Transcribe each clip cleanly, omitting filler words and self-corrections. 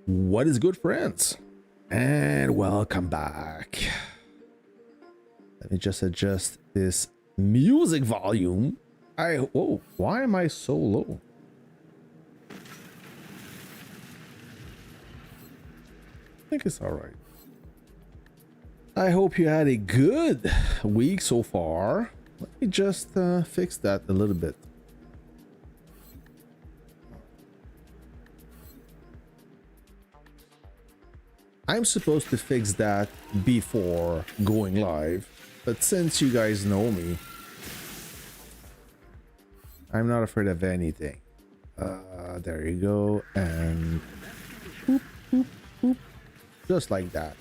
What is good, friends? And welcome back. Let me just adjust this music volume. Oh, why am I so low? I think it's all right. I hope you had a good week so far. Let me just fix that a little bit. I'm supposed to fix that before going live, but since you guys know me, I'm not afraid of anything. There you go, and boop, boop, boop. Just like that.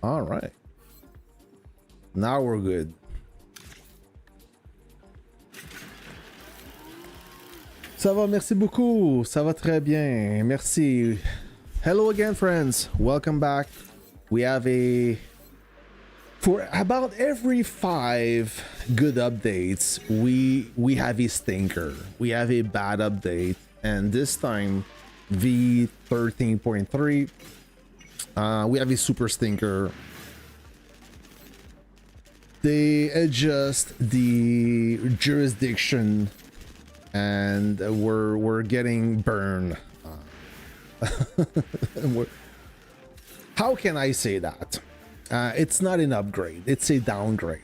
All right. Now we're good. Ça va, merci beaucoup. Ça va très bien. Merci. Hello again, friends. Welcome back. We have for about every 5 good updates, we have a stinker. We have a bad update, and this time V13.3 we have a super stinker. They adjust the jurisdiction and we're getting burned. How can I say that? It's not an upgrade, it's a downgrade.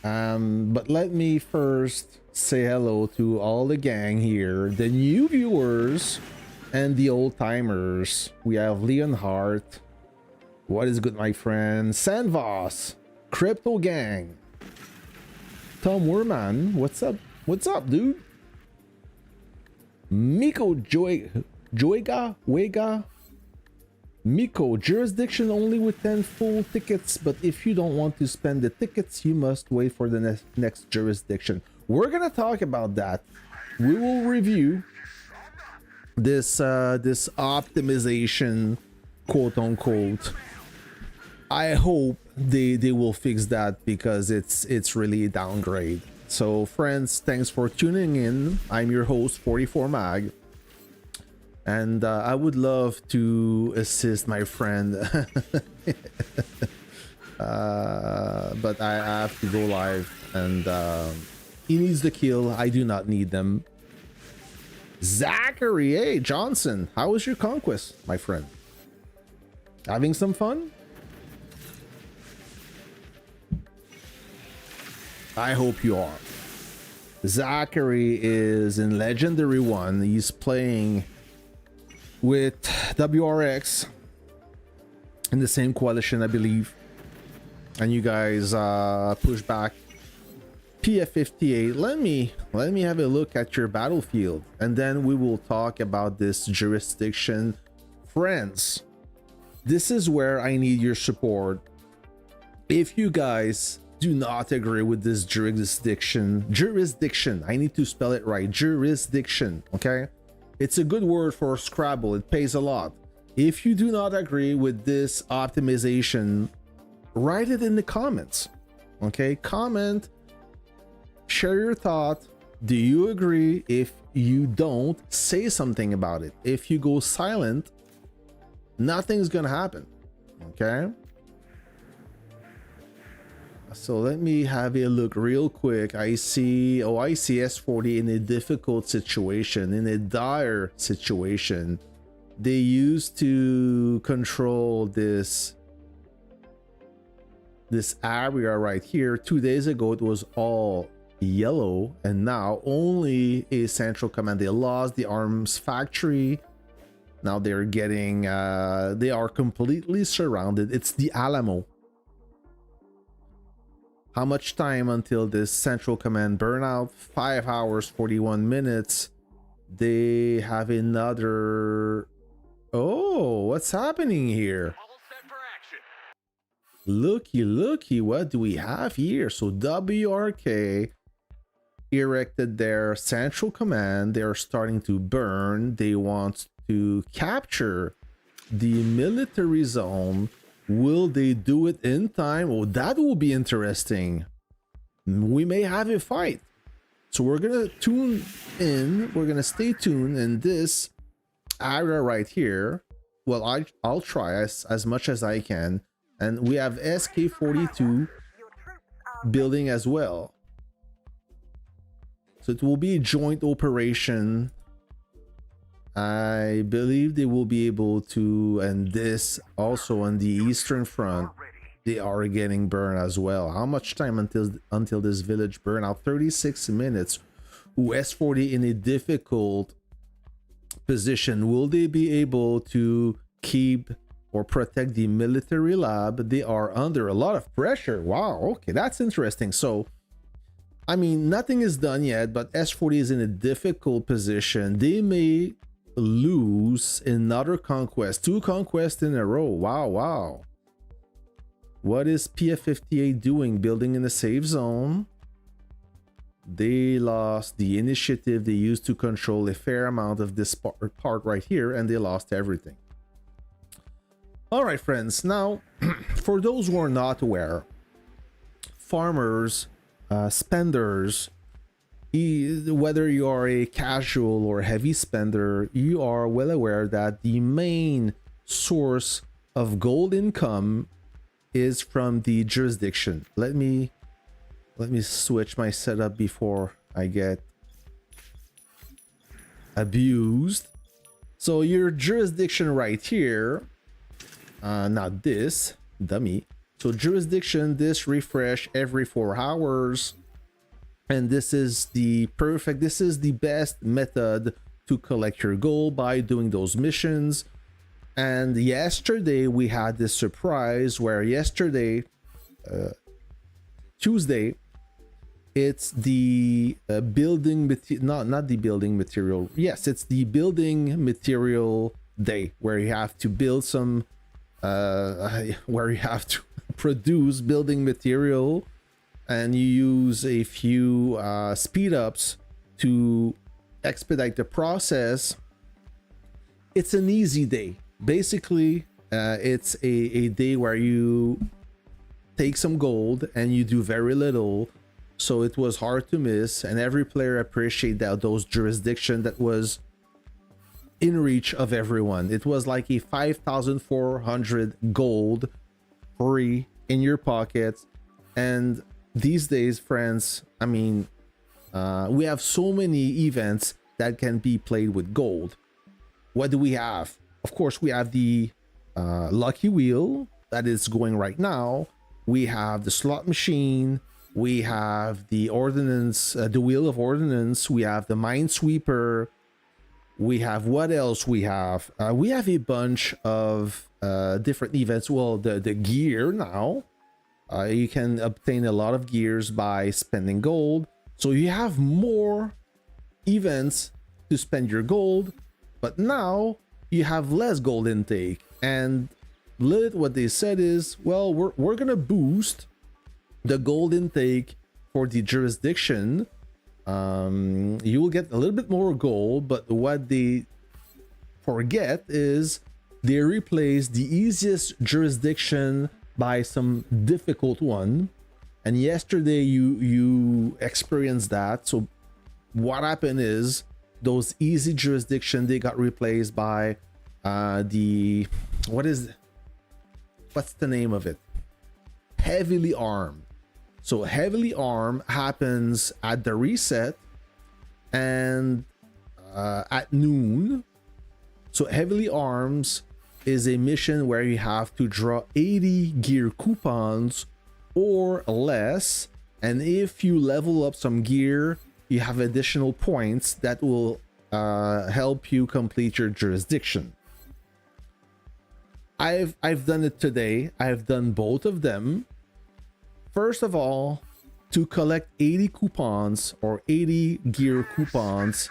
But let me first say hello to all the gang here, the new viewers and the old timers. We have Leonhardt. What is good, my friend? Sandvoss, Crypto Gang, Tom Werman. What's up? What's up, dude? Miko Joiga Wega. Miko, jurisdiction only with 10 full tickets, but if you don't want to spend the tickets, you must wait for the next jurisdiction. We're gonna talk about that. We will review this this optimization, quote unquote. I hope they will fix that because it's really a downgrade. So friends, thanks for tuning in. I'm your host 44 Mag, and I would love to assist my friend but I have to go live, and he needs the kill. I do not need them. Zachary, hey Johnson, how was your conquest, my friend? Having some fun? I hope you are. Zachary is in Legendary 1. He's playing with WRX in the same coalition, I believe. And you guys push back PF58. Let me have a look at your battlefield, and then we will talk about this jurisdiction. Friends, this is where I need your support. If you guys do not agree with this jurisdiction, I need to spell it right, jurisdiction, okay? It's a good word for Scrabble, it pays a lot. If you do not agree with this optimization, write it in the comments, okay? Comment, share your thought. Do you agree? If you don't, say something about it. If you go silent, nothing's gonna happen, okay? So let me have a look real quick. I see S40 in a difficult situation, in a dire situation. They used to control this area right here. 2 days ago it was all yellow, and now only a central command. They lost the arms factory. Now they're getting they are completely surrounded. It's the Alamo. How much time until this central command burnout? 5 hours 41 minutes. They have another. Oh, what's happening here? Looky, what do we have here? So WRK erected their central command. They are starting to burn. They want to capture the military zone. Will they do it in time? Oh, that will be interesting. We may have a fight. So we're gonna tune in. We're gonna stay tuned in this area right here. well, I'll try as much as I can. And we have SK-42 building as well. So it will be a joint operation. I believe they will be able to, and this also on the Eastern Front, they are getting burned as well. How much time until this village burn out? 36 minutes. Ooh, S40 in a difficult position. Will they be able to keep or protect the military lab? They are under a lot of pressure. Wow, okay, that's interesting. So I mean, nothing is done yet, but S40 is in a difficult position. They may lose another conquest, 2 conquests in a row. Wow. What is PF58 doing? Building in a safe zone. They lost the initiative they used to control a fair amount of this part right here, and they lost everything. All right, friends. Now, for those who are not aware, farmers, spenders, whether you are a casual or heavy spender, you are well aware that the main source of gold income is from the jurisdiction. Let me switch my setup before I get abused. So your jurisdiction right here, not this dummy. So jurisdiction, this refresh every 4 hours. And this is the best method to collect your gold by doing those missions. And yesterday we had this surprise where yesterday, Tuesday, it's the building not the building material. Yes, it's the building material day where you have to build some where you have to produce building material, and you use a few speed ups to expedite the process. It's an easy day. Basically, it's a day where you take some gold and you do very little. So it was hard to miss, and every player appreciated that those jurisdiction that was in reach of everyone. It was like a 5,400 gold free in your pockets. And these days, friends, I mean, we have so many events that can be played with gold. What do we have? Of course, we have the lucky wheel that is going right now. We have the slot machine. We have the ordnance, the wheel of ordnance. We have the minesweeper. We have what else? We have a bunch of different events. Well, the gear now. You can obtain a lot of gears by spending gold. So you have more events to spend your gold, but now you have less gold intake. And what they said is, well, we're gonna boost the gold intake for the jurisdiction. You will get a little bit more gold, but what they forget is they replace the easiest jurisdiction by some difficult one. And yesterday you experienced that. So what happened is those easy jurisdiction, they got replaced by what's the name of it? Heavily armed. So heavily armed happens at the reset and at noon. So heavily arms is a mission where you have to draw 80 gear coupons or less, and if you level up some gear, you have additional points that will help you complete your jurisdiction. I've done it today. I've done both of them. First of all, to collect 80 coupons or 80 gear coupons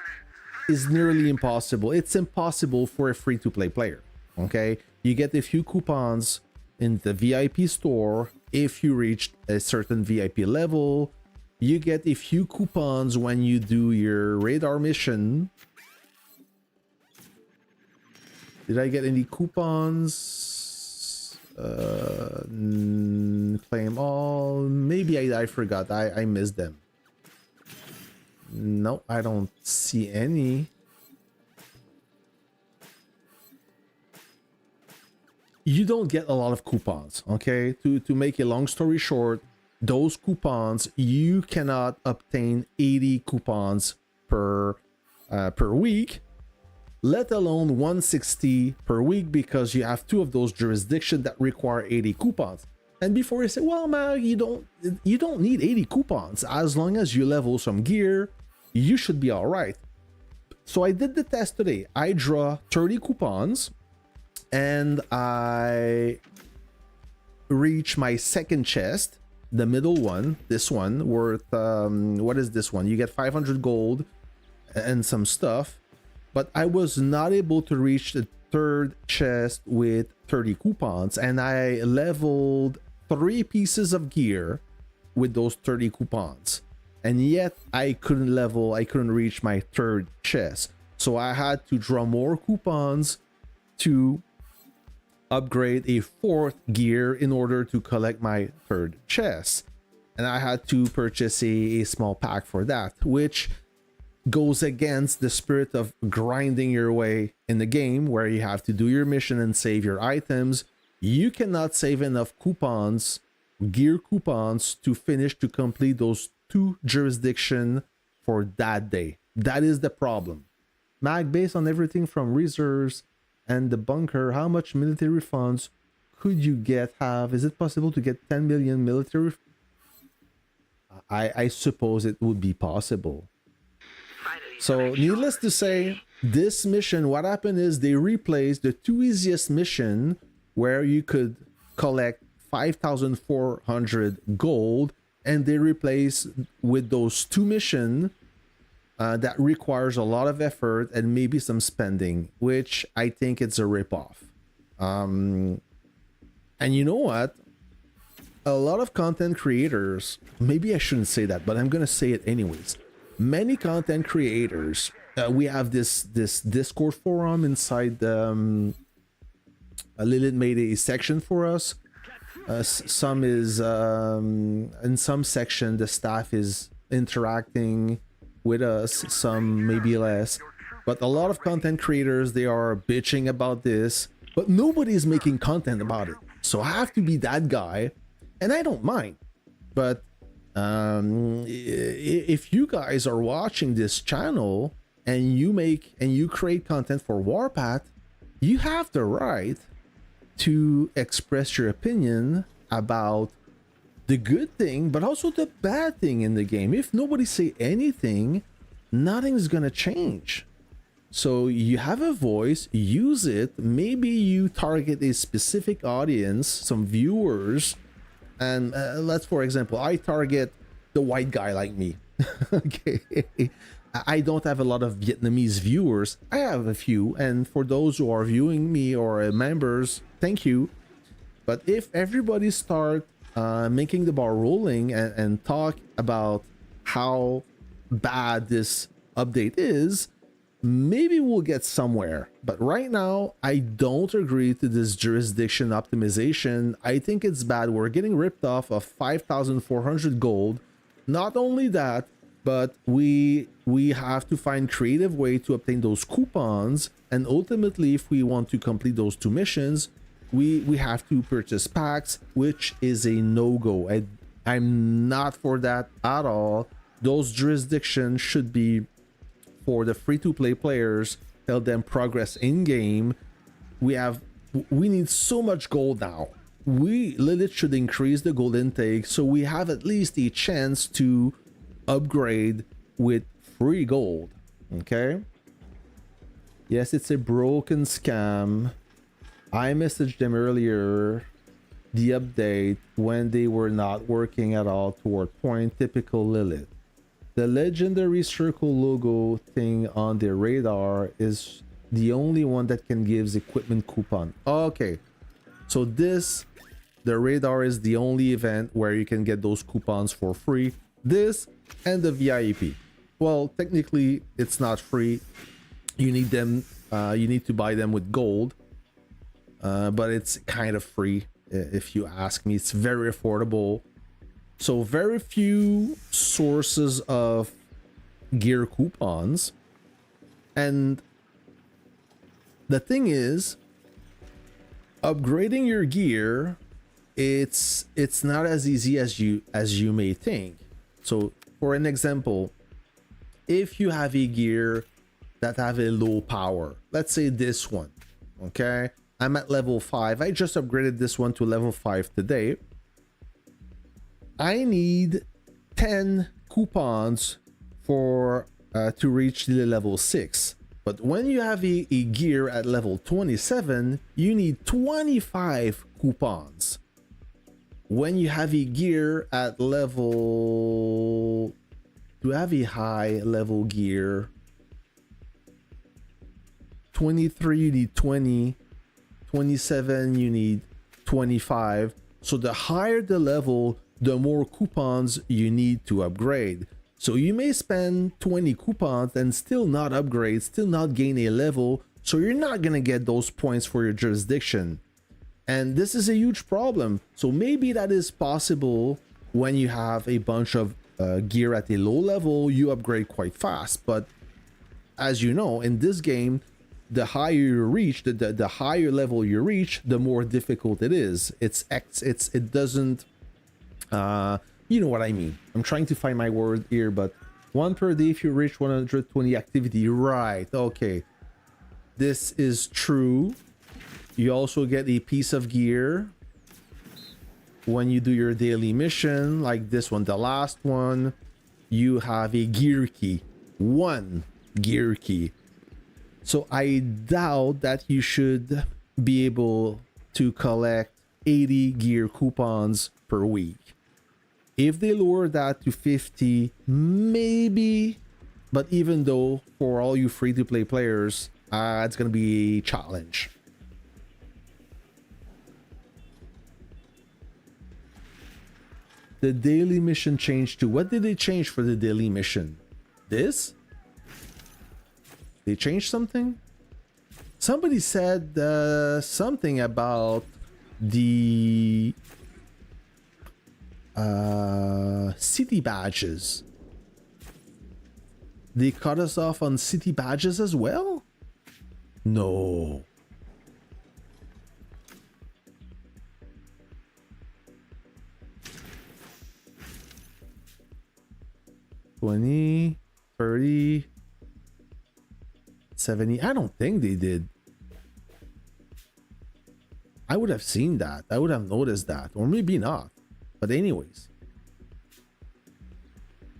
is nearly impossible. It's impossible for a free-to-play player. Okay, you get a few coupons in the VIP store if you reach a certain VIP level. You get a few coupons when you do your radar mission. Did I get any coupons? Claim all. Maybe I forgot. I missed them. No, I don't see any. you don't get a lot of coupons. Okay, to make a long story short, those coupons, you cannot obtain 80 coupons per week, let alone 160 per week, because you have two of those jurisdictions that require 80 coupons. And before you say, well, man, you don't need 80 coupons. As long as you level some gear, you should be all right. So I did the test today. I draw 30 coupons and I reach my second chest, the middle one, this one, worth, what is this one? You get 500 gold and some stuff. But I was not able to reach the third chest with 30 coupons, and I leveled 3 pieces of gear with those 30 coupons, and yet I couldn't reach my third chest. So I had to draw more coupons to upgrade a fourth gear in order to collect my third chest, and I had to purchase a small pack for that, which goes against the spirit of grinding your way in the game, where you have to do your mission and save your items. You cannot save enough coupons, gear coupons, to complete those 2 jurisdictions for that day. That is the problem. Mag, based on everything from reserves and the bunker, how much military funds could you have? Is it possible to get 10 million military? I suppose it would be possible. So needless to say, this mission, what happened is they replaced the 2 easiest mission where you could collect 5,400 gold, and they replaced with those 2 missions that requires a lot of effort and maybe some spending, which I think it's a ripoff. And you know what? A lot of content creators, maybe I shouldn't say that, but I'm going to say it anyways. Many content creators, we have this Discord forum inside Lilith made a section for us. Some is in some section the staff is interacting with us, some maybe less, but a lot of content creators, they are bitching about this, but nobody is making content about it. So I have to be that guy, and I don't mind. But if you guys are watching this channel and you create content for Warpath, you have the right to express your opinion about the good thing, but also the bad thing in the game. If nobody say anything, nothing's gonna change. So you have a voice, use it. Maybe you target a specific audience, some viewers. And for example, I target the white guy like me. Okay, I don't have a lot of Vietnamese viewers. I have a few, and for those who are viewing me or members, thank you. But if everybody start making the ball rolling and talk about how bad this update is, maybe we'll get somewhere. But right now, I don't agree to this jurisdiction optimization. I think it's bad. We're getting ripped off of 5,400 gold. Not only that, but we have to find creative way to obtain those coupons. And ultimately, if we want to complete those 2 missions, we have to purchase packs, which is a no-go. I'm not for that at all. Those jurisdictions should be for the free-to-play players, help them progress in game. We need so much gold now. Lilith should increase the gold intake so we have at least a chance to upgrade with free gold. Okay. Yes, it's a broken scam. I messaged them earlier, the update, when they were not working at all toward point. Typical Lilith. The legendary circle logo thing on their radar is the only one that can give equipment coupon. Okay, so the radar is the only event where you can get those coupons for free. This and the VIP. Well, technically it's not free. You need them. You need to buy them with gold. But it's kind of free if you ask me. It's very affordable. So very few sources of gear coupons. And the thing is, upgrading your gear, it's not as easy as you may think. So for an example, if you have a gear that have a low power, let's say this one, okay, I'm at level 5, I just upgraded this one to level 5 today. I need 10 coupons for to reach the level 6. But when you have a gear at level 27, you need 25 coupons. When you have a gear at level... To have a high level gear, 23 you need 20, 27 you need 25. So the higher the level, the more coupons you need to upgrade. So you may spend 20 coupons and still not upgrade, still not gain a level, so you're not gonna get those points for your jurisdiction. And this is a huge problem. So maybe that is possible when you have a bunch of gear at a low level, you upgrade quite fast. But as you know, in this game, the higher you reach, the higher level you reach, the more difficult it is. It doesn't you know what I mean. I'm trying to find my word here, but 1 per day if you reach 120 activity, right? Okay, this is true. You also get a piece of gear when you do your daily mission, like this one, the last one. You have a gear key, 1 gear key. So I doubt that you should be able to collect 80 gear coupons per week. If they lower that to 50, maybe, but even though for all you free-to-play players, it's gonna be a challenge. The daily mission changed to... What did they change for the daily mission? This? They changed something? Somebody said something about the city badges. They cut us off on city badges as well? No. $20, $30, $70. I don't think they did. I would have seen that. I would have noticed that. Or maybe not. But anyways.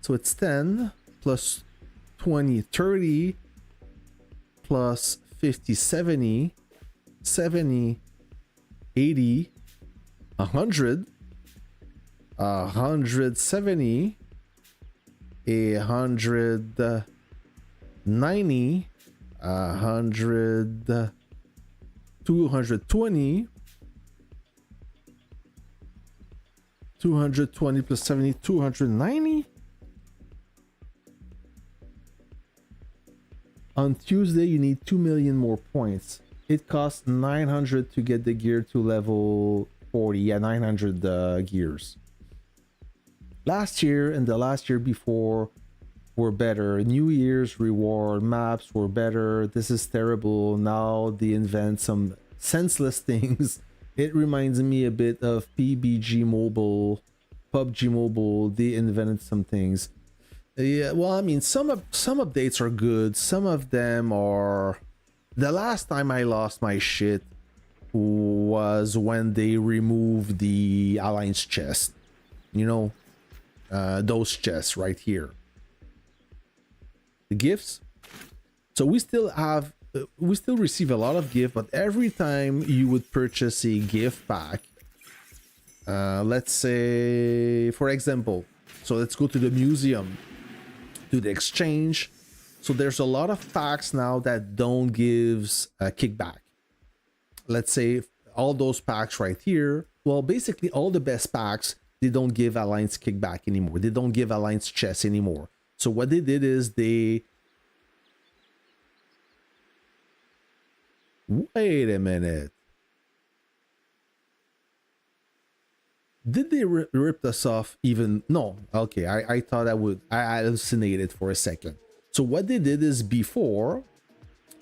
So it's 10 plus 20, 30 plus 50, 70, 70, 80, 100, 170, 190, 100, 220, 220 plus 70, 290. On Tuesday, you need 2 million more points. It costs 900 to get the gear to level 40. Yeah, 900 gears. Last year and the last year before were better. New Year's reward maps were better. This is terrible. Now they invent some senseless things. It reminds me a bit of PUBG Mobile. They invented some things. Yeah, well, I mean, some updates are good. Some of them are... The last time I lost my shit was when they removed the Alliance chest. You know, those chests right here. The gifts. So we still receive a lot of gift, but every time you would purchase a gift pack, let's say, for example, so let's go to the museum, to the exchange. So there's a lot of packs now that don't gives a kickback. Let's say all those packs right here. Well, basically all the best packs, they don't give Alliance kickback anymore. They don't give Alliance chests anymore. So what they did is they... Wait a minute. Did they rip us off even? No. Okay, I thought I hallucinated for a second. So what they did is before,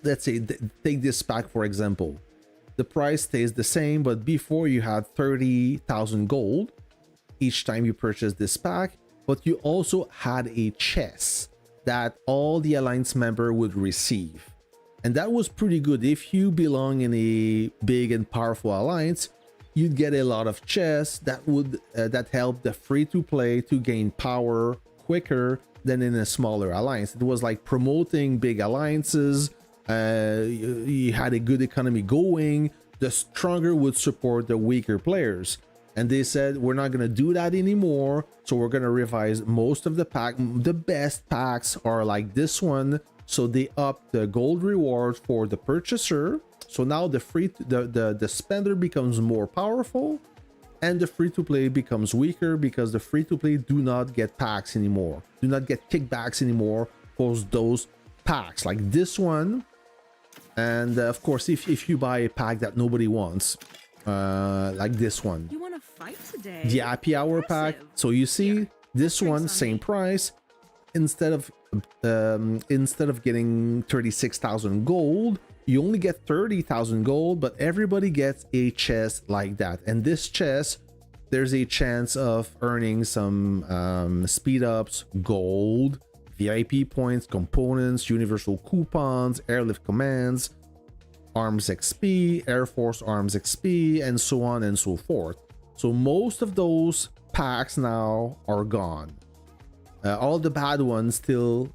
let's say, take this pack for example. the price stays the same, but before you had 30,000 gold each time you purchased this pack, but you also had a chest that all the alliance member would receive. And that was pretty good. If you belong in a big and powerful alliance, you'd get a lot of chests that would that help the free-to-play to gain power quicker than in a smaller alliance. It was like promoting big alliances. You had a good economy going. The stronger would support the weaker players. And they said, we're not going to do that anymore. So we're going to revise most of the pack. The best packs are like this one. So they up the gold reward for the purchaser. So now the spender becomes more powerful, and the free-to-play becomes weaker because the free-to-play do not get packs anymore. Do not get kickbacks anymore for those packs like this one. And of course, if you buy a pack that nobody wants, like this one, you want to fight today? the happy hour pack. So you see this one, same price. Instead of getting 36,000 gold, you only get 30,000 gold, but everybody gets a chest like that. And this chest, there's a chance of earning some speed ups, gold, VIP points, components, universal coupons, airlift commands, arms XP, Air Force arms XP, and so on and so forth. So most of those packs now are gone. All the bad ones still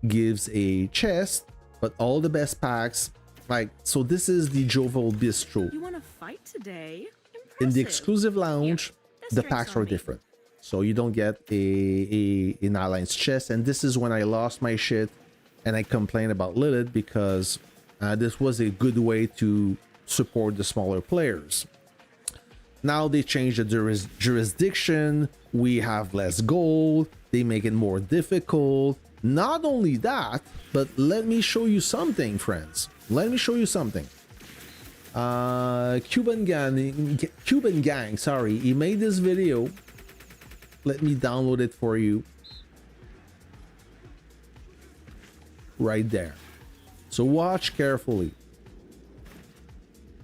gives a chest, but all the best packs, like, so this is the Jovel Bistro. You want to fight today? Impressive. In the exclusive lounge, the packs are different. So you don't get an alliance chest, and this is when I lost my shit and I complained about Lilith, because this was a good way to support the smaller players. Now they changed the jurisdiction. We have less gold. They make it more difficult. Not only that, but let me show you something, friends. Let me show you something. Cuban Gang, sorry, he made this video. Let me download it for you. Right there. So watch carefully.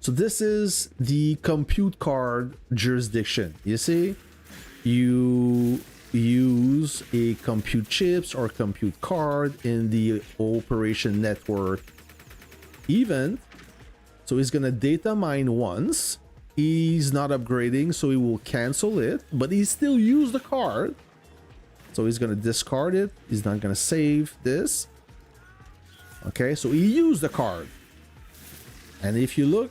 So this is the compute card jurisdiction. You see, you use a compute chips or compute card in the operation network event. So he's gonna data mine once. He's not upgrading, so he will cancel it, but he still use the card. So he's gonna discard it. He's not gonna save this. Okay, so he used the card. And if you look,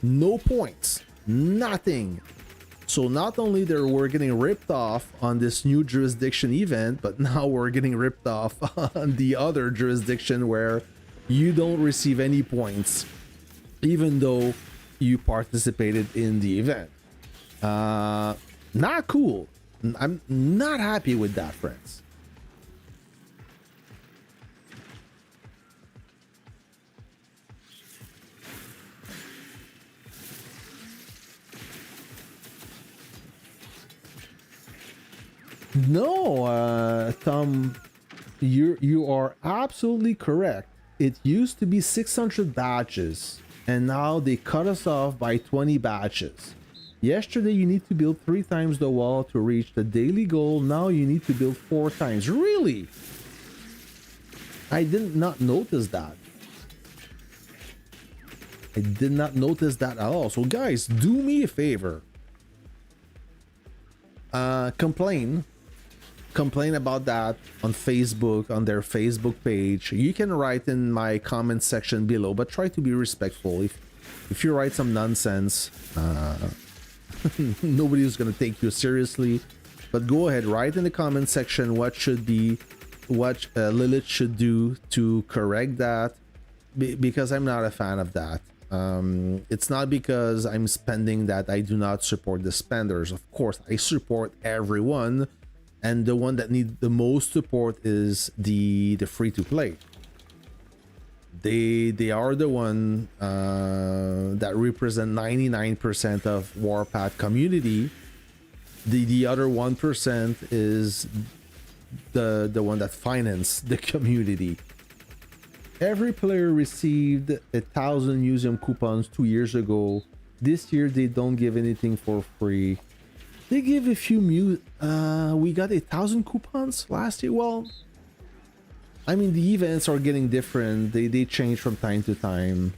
no points, nothing. So not only we're getting ripped off on this new jurisdiction event, but now we're getting ripped off on the other jurisdiction where you don't receive any points, even though you participated in the event. Not cool. I'm not happy with that, friends. No, Tom, you are absolutely correct. It used to be 600 badges, and now they cut us off by 20 badges. Yesterday you need to build 3 times the wall to reach the daily goal. Now you need to build 4 times. Really? I did not notice that. I did not notice that at all. So guys, do me a favor. Complain about that on Facebook, on their Facebook page. You can write in my comment section below, but try to be respectful. If you write some nonsense, nobody is going to take you seriously. But go ahead, write in the comment section what Lilith should do to correct that, because I'm not a fan of that. It's not because I'm spending that I do not support the spenders. Of course, I support everyone. And the one that needs the most support is the free-to-play. They are the one that represent 99% of Warpath community. The other 1% is the one that finance the community. Every player received 1,000 museum coupons 2 years ago. This year they don't give anything for free. They give a few we got 1,000 coupons last year. Well, I mean, the events are getting different. They change from time to time.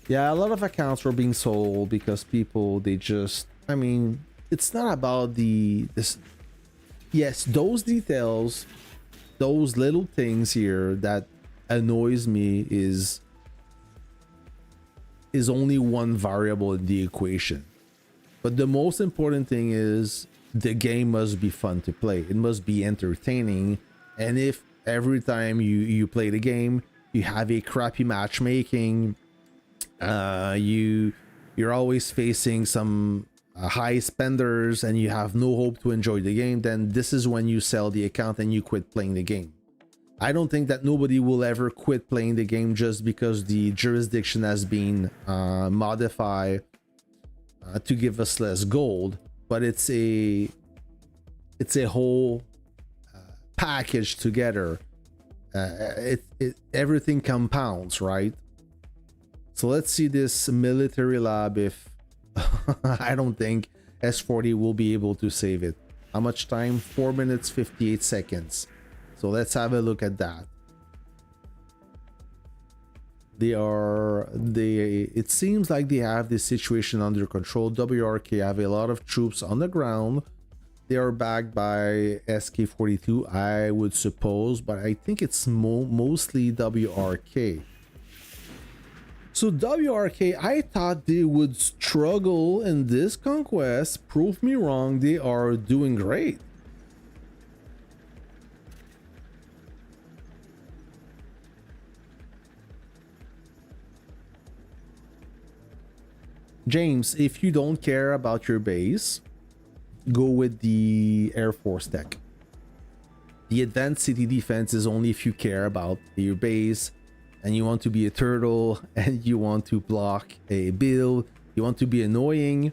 Yeah, a lot of accounts were being sold because people, they just, I mean, it's not about this. Yes, those details, those little things here that annoys me is only one variable in the equation. But the most important thing is the game must be fun to play. It must be entertaining. And if every time you play the game, you have a crappy matchmaking, you're always facing some high spenders and you have no hope to enjoy the game, then this is when you sell the account and you quit playing the game. I don't think that nobody will ever quit playing the game just because the jurisdiction has been modified to give us less gold, but it's a whole package together. Everything compounds, right? So let's see this military lab. If I don't think S40 will be able to save it. How much time? 4 minutes 58 seconds. So let's have a look at that. It seems like they have this situation under control. WRK have a lot of troops on the ground. They are backed by SK42, I would suppose, but I think it's mostly WRK. So WRK, I thought they would struggle in this conquest. Prove me wrong, they are doing great. James, if you don't care about your base, go with the Air Force tech. The advanced city defense is only if you care about your base and you want to be a turtle and you want to block a build, you want to be annoying.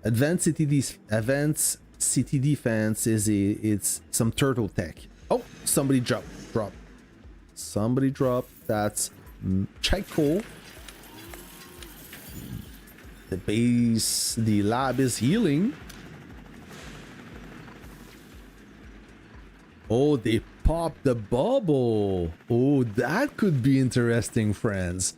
Advanced city defense is it's some turtle tech. Oh, somebody drop. Somebody dropped. That's Chaiko. The base, the lab is healing. Oh, they popped the bubble. Oh, that could be interesting, friends.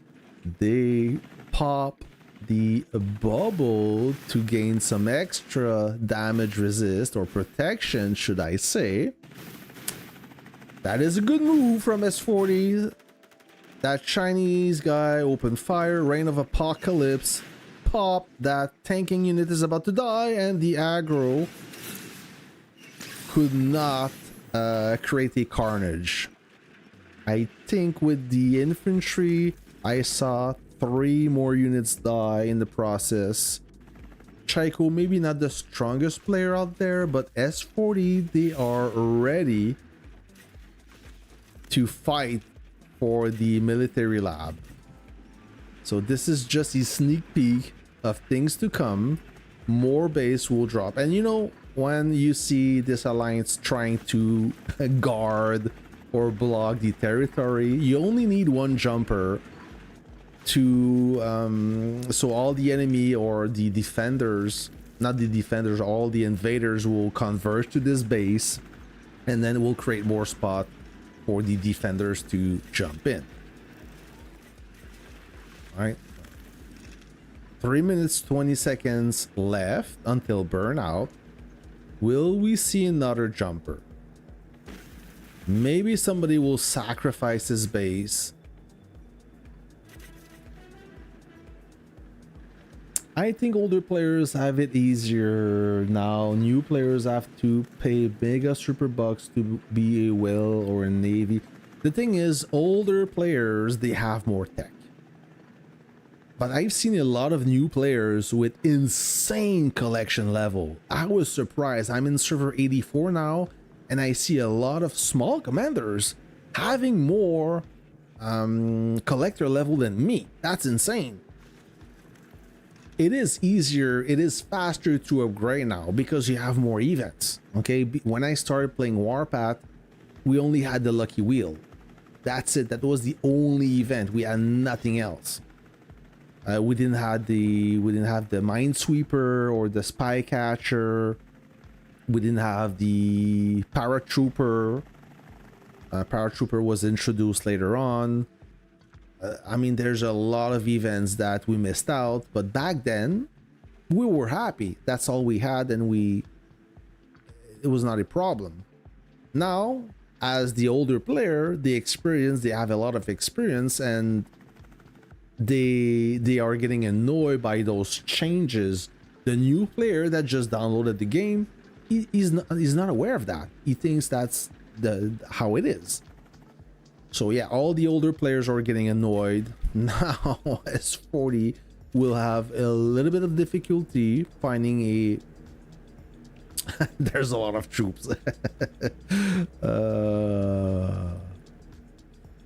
They pop the bubble to gain some extra damage resist or protection, should I say. That is a good move from S40. That Chinese guy opened fire, Reign of Apocalypse. Pop, that tanking unit is about to die, and the aggro could not create a carnage. I think with the infantry, I saw 3 more units die in the process. Chaiko, maybe not the strongest player out there, but S40, they are ready to fight for the military lab. So this is just a sneak peek of things to come. More base will drop, and you know, when you see this alliance trying to guard or block the territory, you only need one jumper to so all the enemy or the defenders, not the defenders, all the invaders will converge to this base, and then it will create more spot for the defenders to jump in. All right, 3 minutes 20 seconds left until burnout. Will we see another jumper? Maybe somebody will sacrifice his base. I think older players have it easier now. New players have to pay mega super bucks to be a whale or a navy. The thing is, older players, they have more tech. But I've seen a lot of new players with insane collection level. I was surprised. I'm in server 84 now, and I see a lot of small commanders having more collector level than me. That's insane. it is easier, it is faster to upgrade now because you have more events. Okay, when I started playing Warpath, we only had the lucky wheel. That's it. That was the only event. We had nothing else. We didn't have the minesweeper or the spy catcher. We didn't have the paratrooper. Paratrooper was introduced later on. I mean, there's a lot of events that we missed out, but back then we were happy. That's all we had, and it was not a problem. Now, as the older player, they have a lot of experience, and they are getting annoyed by those changes. The new player that just downloaded the game, he's not aware of that. He thinks that's how it is. So yeah, all the older players are getting annoyed. Now S40 will have a little bit of difficulty finding a there's a lot of troops.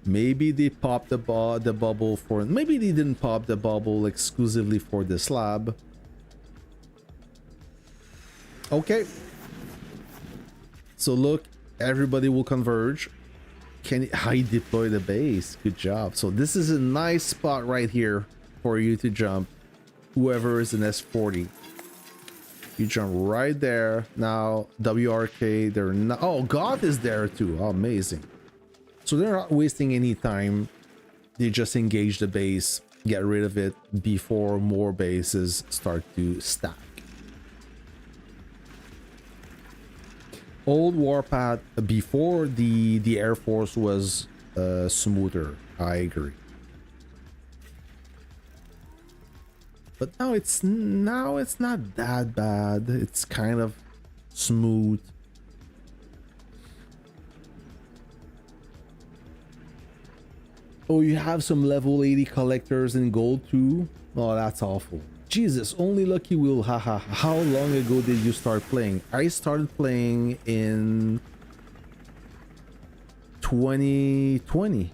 Maybe they popped the bubble for, maybe they didn't pop the bubble exclusively for this lab. Okay, so look, everybody will converge. I deploy the base? Good job. So this is a nice spot right here for you to jump. Whoever is in S40, you jump right there. Now WRK, they're not. Oh, God is there too. Oh, amazing. So they're not wasting any time. They just engage the base, get rid of it before more bases start to stack. Old Warpath before the Air Force was smoother. I agree. But now it's not that bad. It's kind of smooth. Oh, you have some level 80 collectors in gold too? Oh, that's awful. Jesus, only lucky wheel, haha. How long ago did you start playing? I started playing in 2020.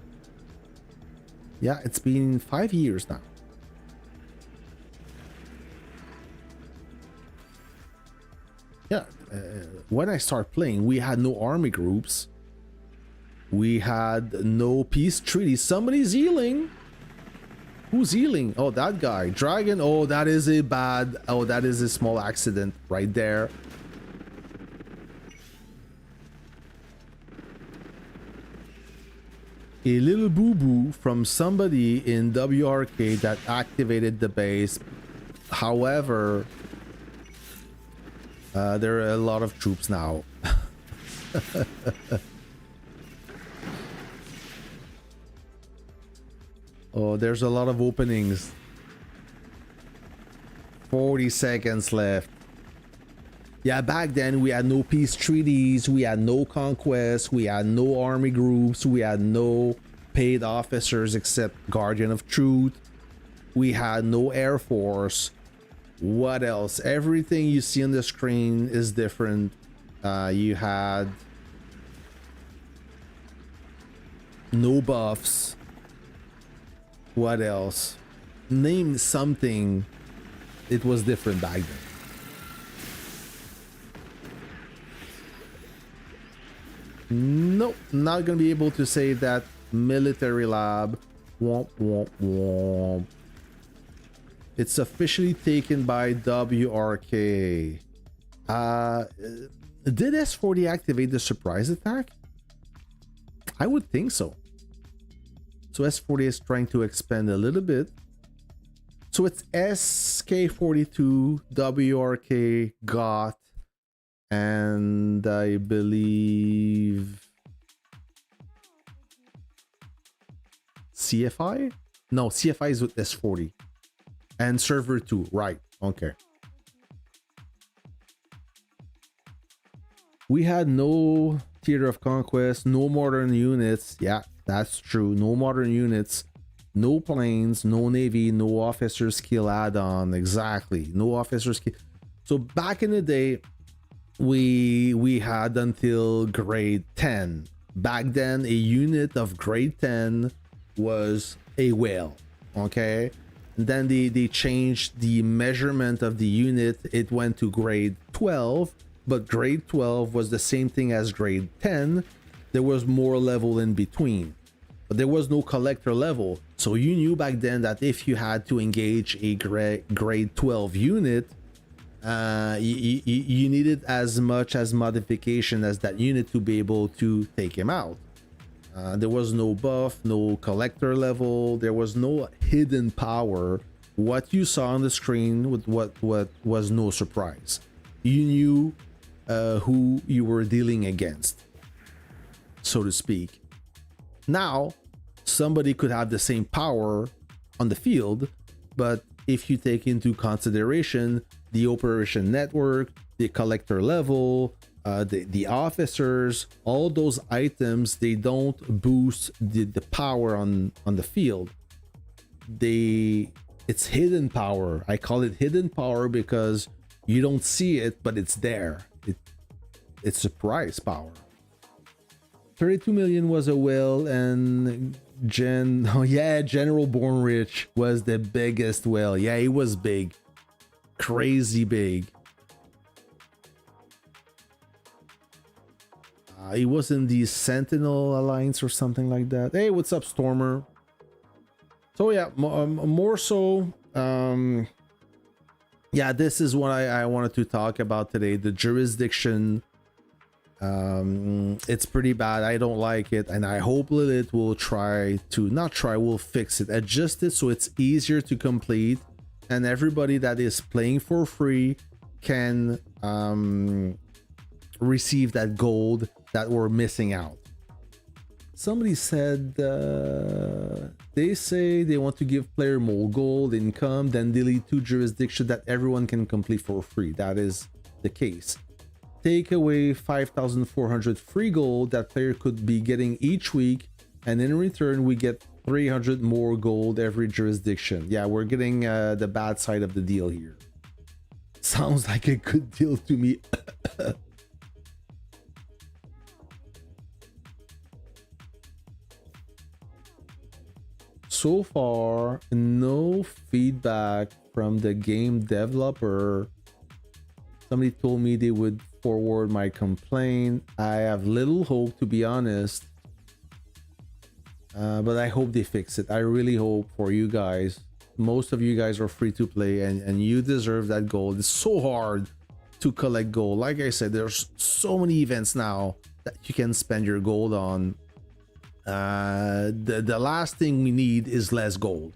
Yeah, it's been 5 years now. Yeah, when I started playing, we had no army groups. We had no peace treaty. Somebody's healing. Who's healing? Oh, that guy. Dragon. Oh, that is a bad. Oh, that is a small accident right there. A little boo-boo from somebody in WRK that activated the base. However, there are a lot of troops now. Oh, there's a lot of openings. 40 seconds left. Yeah, back then we had no peace treaties, we had no conquest, we had no army groups, we had no paid officers except Guardian of Truth. We had no Air Force. What else? Everything you see on the screen is different. You had no buffs. What else? Name something. It was different back then. Nope, not gonna be able to say that. Military lab. Womp womp womp. It's officially taken by WRK. Did S40 activate the surprise attack? I would think so. So S40 is trying to expand a little bit. So it's SK42, WRK, GOT, and I believe CFI? No, CFI is with S40. And server 2, right. Okay. We had no theater of conquest, no modern units. Yeah, that's true. No modern units, no planes, no navy, no officer skill add-on. Exactly. No officer skill. So back in the day, we had until grade 10. Back then, a unit of grade 10 was a whale. Okay. And then they changed the measurement of the unit. It went to grade 12, but grade 12 was the same thing as grade 10. There was more level in between, but there was no collector level. So you knew back then that if you had to engage a grade 12 unit, you needed as much as modification as that unit to be able to take him out. There was no buff, no collector level, there was no hidden power. What you saw on the screen with what was no surprise. You knew who you were dealing against, so to speak. Now, somebody could have the same power on the field, but if you take into consideration the operation network, the collector level, the officers, all those items, they don't boost the power on the field. It's hidden power. I call it hidden power because you don't see it, but it's there. It's surprise power. 32 million was a whale, and General Bornrich was the biggest whale. Yeah, he was big, crazy big. He was in the Sentinel Alliance or something like that. Hey, what's up, Stormer? So yeah, more so, yeah, this is what I wanted to talk about today. The jurisdiction, it's pretty bad. I don't like it, and I hope Lilith will will fix it, adjust it so it's easier to complete, and everybody that is playing for free can receive that gold that we're missing out. Somebody said they say they want to give player more gold income, then delete 2 jurisdictions that everyone can complete for free. That is the case. Take away 5,400 free gold that player could be getting each week, and in return we get 300 more gold every jurisdiction. Yeah, we're getting the bad side of the deal here. Sounds like a good deal to me. So far, no feedback from the game developer. Somebody told me they would forward my complaint. I have little hope, to be honest, but I hope they fix it. I really hope for you guys. Most of you guys are free to play, and you deserve that gold. It's so hard to collect gold. Like I said, there's so many events now that you can spend your gold on. The last thing we need is less gold,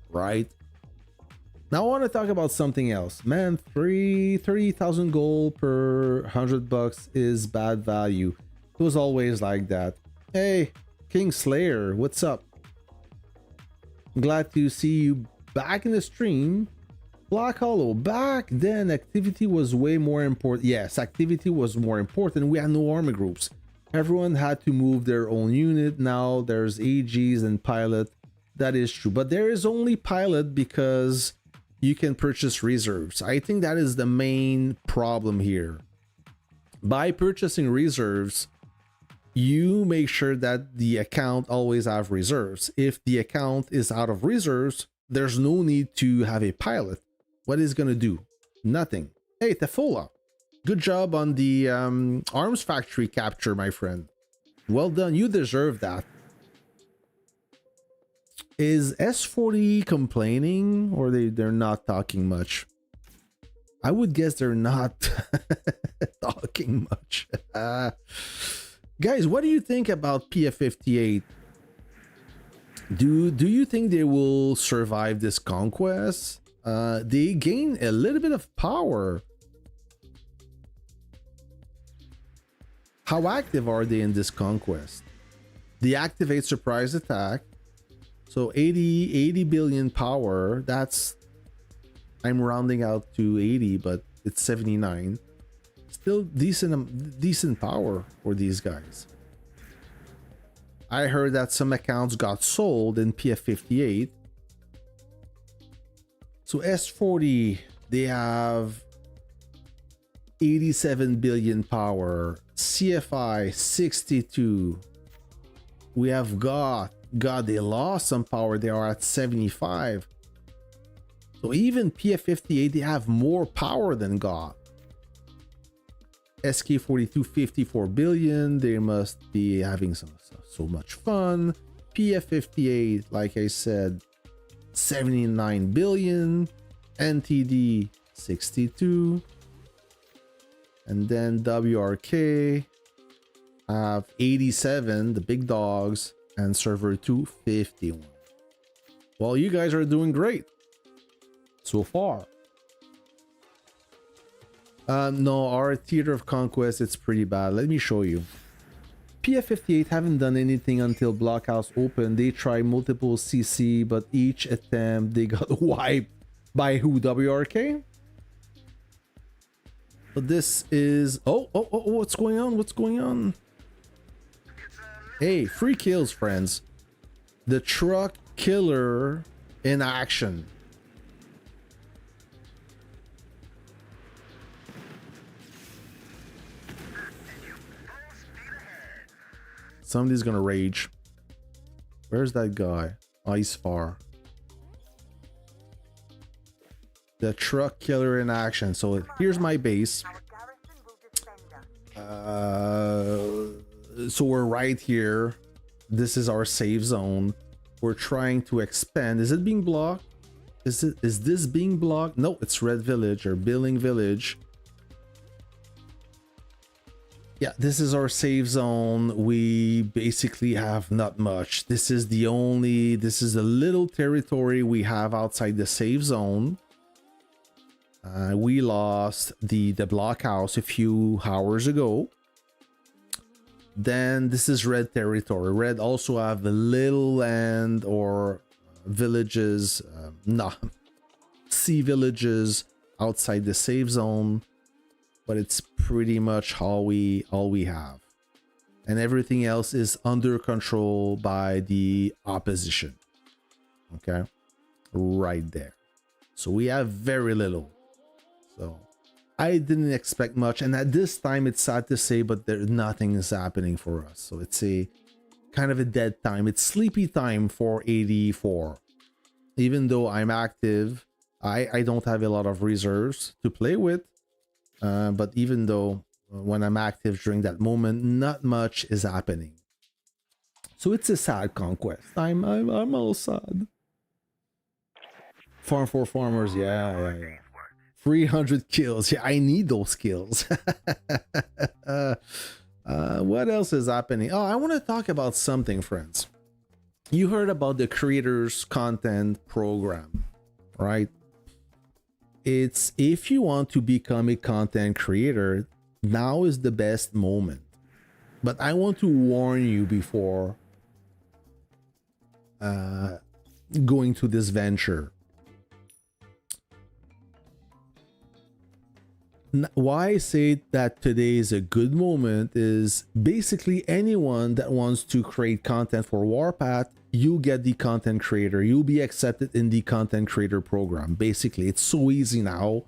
right? Now I want to talk about something else. Man, 30,000 gold per 100 bucks is bad value. It was always like that. Hey, King Slayer, what's up? I'm glad to see you back in the stream. Black Hollow, back then activity was way more important. Yes, activity was more important. We had no army groups. Everyone had to move their own unit. Now there's AGs and pilot. That is true, but there is only pilot because you can purchase reserves. I think that is the main problem here. By purchasing reserves, you make sure that the account always have reserves. If the account is out of reserves, there's no need to have a pilot. What is going to do? Nothing. Hey, Tefola. Good job on the arms factory capture, my friend. Well done. You deserve that. Is S40 complaining, or they're not talking much? I would guess they're not talking much. Guys, what do you think about PF58? Do you think they will survive this conquest? They gain a little bit of power. How active are they in this conquest? They activate surprise attack. So 80 billion power. That's, I'm rounding out to 80, but it's 79. Still decent power for these guys. I heard that some accounts got sold in PF58. So S40, they have 87 billion power. CFI 62. We have God, they lost some power. They are at 75. So even PF58, they have more power than God. SK42, 54 billion. They must be having so much fun. PF58, like I said, 79 billion. NTD 62. And then WRK have 87, the big dogs, and server 2, 51. Well, you guys are doing great so far. No, our theater of conquest, it's pretty bad. Let me show you. PF58 haven't done anything until Blockhouse opened. They tried multiple CC, but each attempt they got wiped by who? WRK? But this is what's going on? What's going on? Hey, free kills, friends. The truck killer in action. Somebody's gonna rage. Where's that guy? Oh, he's far. The truck killer in action. So here's my base. So we're right here. This is our safe zone. We're trying to expand. Is it being blocked? Is this being blocked? No, it's Red Village or Billing Village. Yeah, this is our safe zone. We basically have not much. This is the little territory we have outside the safe zone. We lost the blockhouse a few hours ago. Then this is red territory. Red also have a little land or villages, sea villages outside the safe zone, but it's pretty much all we have, and everything else is under control by the opposition. Okay, right there. So we have very little. So I didn't expect much, and at this time it's sad to say, but nothing is happening for us. So it's a kind of a dead time. It's sleepy time for 84. Even though I'm active, I don't have a lot of reserves to play with. But even though when I'm active during that moment, not much is happening. So it's a sad conquest. I'm all sad. Farm for farmers, yeah. 300 kills. Yeah, I need those kills. What else is happening? Oh, I want to talk about something, friends. You heard about the creators content program, right? It's if you want to become a content creator, now is the best moment. But I want to warn you before going to this venture. Why I say that today is a good moment is basically anyone that wants to create content for Warpath, you get the content creator. You'll be accepted in the content creator program. Basically, it's so easy now.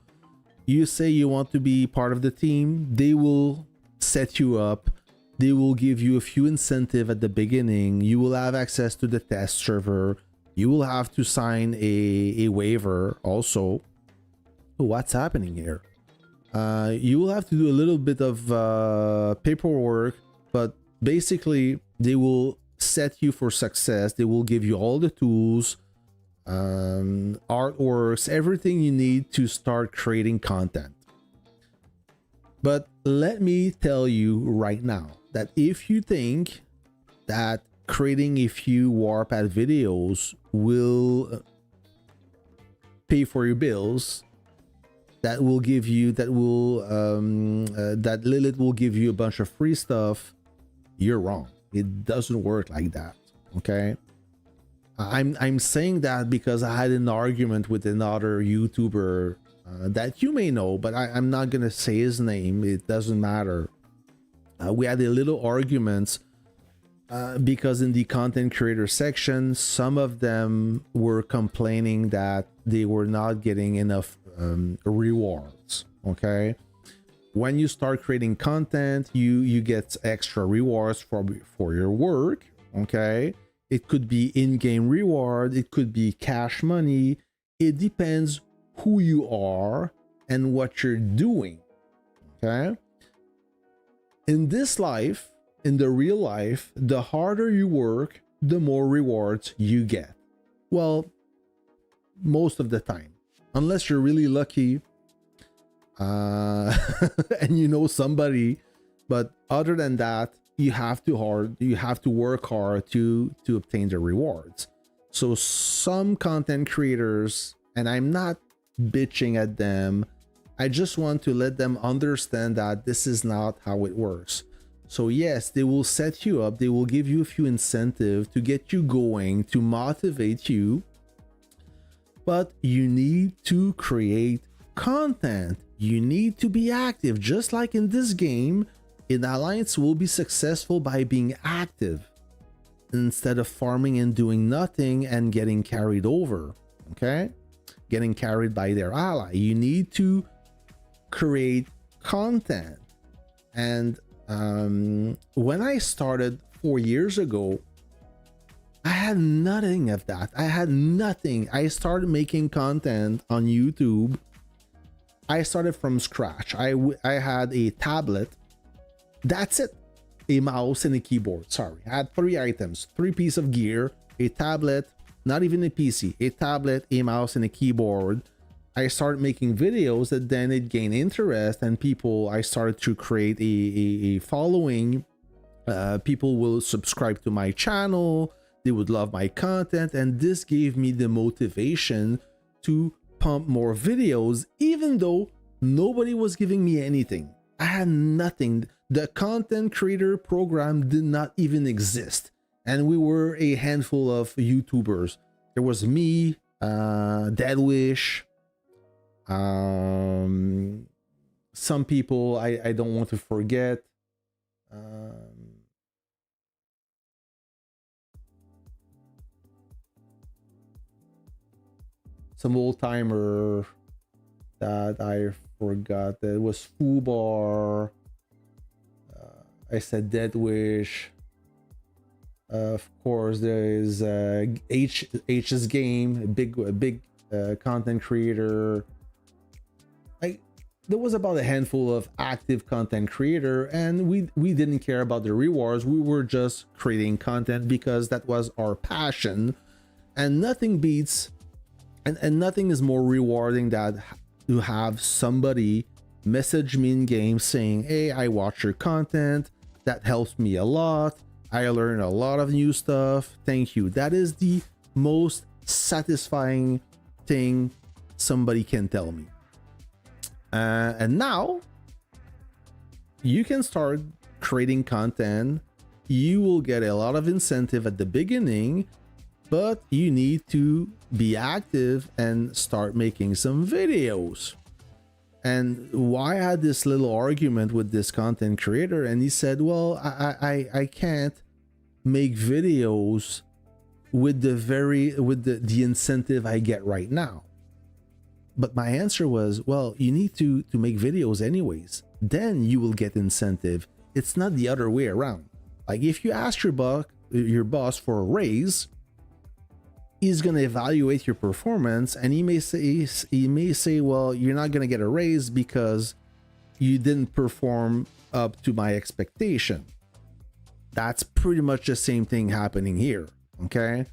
You say you want to be part of the team, they will set you up. They will give you a few incentive at the beginning. You will have access to the test server. You will have to sign a waiver also. What's happening here? You will have to do a little bit of paperwork, but basically they will set you for success. They will give you all the tools, artworks, everything you need to start creating content. But let me tell you right now that if you think that creating a few Warpath videos will pay for your bills, that will give you that Lilith will give you a bunch of free stuff, you're wrong. It doesn't work like that. Okay, I'm saying that because I had an argument with another YouTuber that you may know, but I'm not gonna say his name. It doesn't matter. We had a little argument because in the content creator section, some of them were complaining that they were not getting enough rewards. Okay, when you start creating content, you get extra rewards for your work. Okay, it could be in-game reward, it could be cash money, It depends who you are and what you're doing. Okay? In this life, in the real life, the harder you work, the more rewards you get. Well, most of the time, unless you're really lucky and you know somebody, but other than that, you have to work hard to obtain the rewards. So some content creators, and I'm not bitching at them, I just want to let them understand that this is not how it works. So yes, they will set you up, they will give you a few incentives to get you going, to motivate you, but you need to create content. You need to be active. Just like in this game, an alliance will be successful by being active instead of farming and doing nothing and getting carried over. Okay? Getting carried by their ally. You need to create content. And when I started 4 years ago, I had nothing of that. I had nothing. I started making content on YouTube. I started from scratch. I had a tablet. That's it. A mouse and a keyboard. Sorry. I had 3 items, 3 pieces of gear, a tablet, not even a PC, a tablet, a mouse, and a keyboard. I started making videos that then it gained interest, and I started to create a following. People will subscribe to my channel. They would love my content, and this gave me the motivation to pump more videos, even though nobody was giving me anything. I had nothing. The content creator program did not even exist, and we were a handful of YouTubers. There was me, Deadwish, some people I don't want to forget. Some old timer that I forgot. That was Fubar. I said Deadwish. Of course, there is H's Game, a big content creator. There was about a handful of active content creator, and we didn't care about the rewards. We were just creating content because that was our passion, and nothing beats and nothing is more rewarding than to have somebody message me in game saying, hey, I watch your content, that helps me a lot, I learn a lot of new stuff, thank you. That is the most satisfying thing somebody can tell me. And now you can start creating content. You will get a lot of incentive at the beginning, but you need to be active and start making some videos. And why I had this little argument with this content creator, and he said, well, I can't make videos with the incentive I get right now. But my answer was, well, you need to make videos anyways. Then you will get incentive. It's not the other way around. Like if you ask your boss for a raise, he's going to evaluate your performance, and he may say, well, you're not going to get a raise because you didn't perform up to my expectation. That's pretty much the same thing happening here. Okay.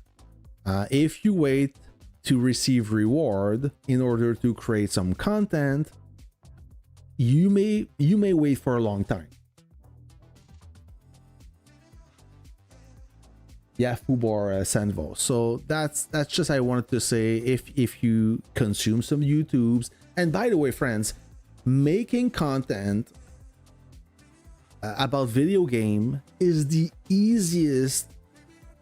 If you wait to receive reward in order to create some content, you may wait for a long time. Yeah, Fubar Sanvo. So that's just I wanted to say, if you consume some YouTubes, and by the way, friends, making content about video game is the easiest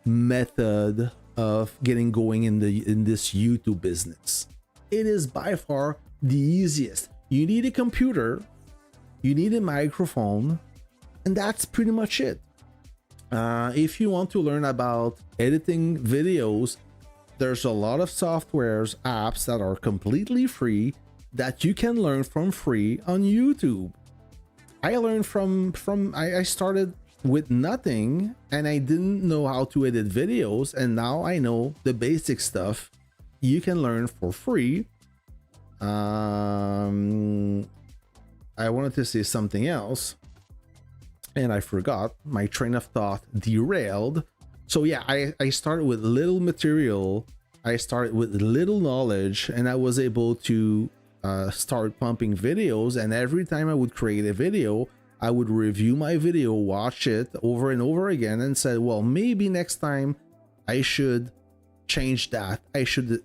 method of getting going in this YouTube business. It is by far the easiest. You need a computer, you need a microphone, and that's pretty much it. If you want to learn about editing videos, there's a lot of softwares, apps that are completely free that you can learn from free on YouTube. I learned I started with nothing, and I didn't know how to edit videos, and now I know the basic stuff, you can learn for free. I wanted to say something else and I forgot. My train of thought derailed. So yeah, I started with little material, I started with little knowledge, and I was able to start pumping videos. And every time I would create a video, I would review my video, watch it over and over again, and said, well, maybe next time I should change that. I should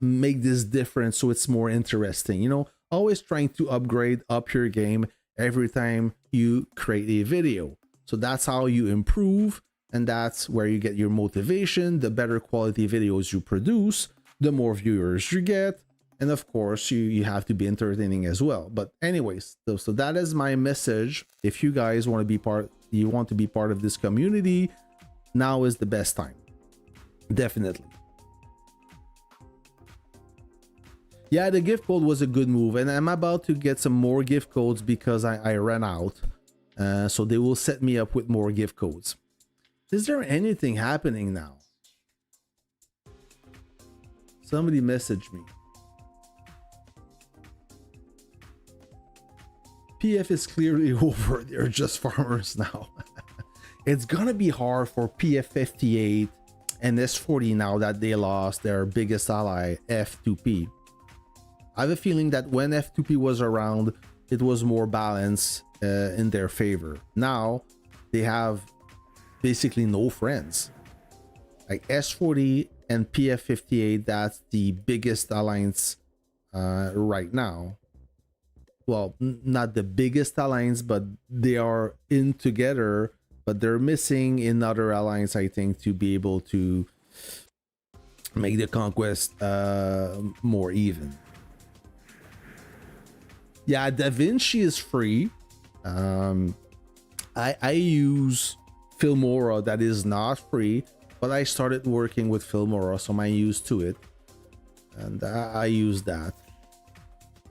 make this different so it's more interesting. You know, always trying to upgrade up your game every time you create a video. So that's how you improve, and that's where you get your motivation. The better quality videos you produce, the more viewers you get, and of course you have to be entertaining as well. But anyways, so that is my message. If you guys want to be part of this community, now is the best time. Definitely. Yeah, the gift code was a good move, and I'm about to get some more gift codes because I ran out. So they will set me up with more gift codes. Is there anything happening now? Somebody messaged me. PF is clearly over. They're just farmers now. It's gonna be hard for PF58 and S40 now that they lost their biggest ally, F2P. I have a feeling that when F2P was around, it was more balanced in their favor. Now they have basically no friends. Like S40 and PF58, that's the biggest alliance right now. Well, not the biggest alliance, but they are in together, but they're missing another alliance, I think, to be able to make the conquest more even. Yeah, Da Vinci is free. I use Filmora, that is not free, but I started working with Filmora, so I'm used to it, and I use that.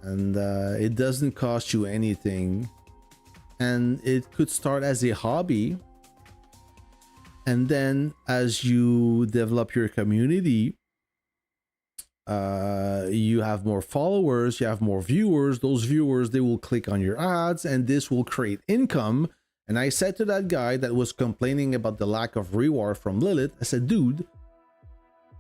And it doesn't cost you anything, and it could start as a hobby, and then as you develop your community, you have more followers, you have more viewers. Those viewers, they will click on your ads, and this will create income. And I said to that guy that was complaining about the lack of reward from Lilith, I said, dude,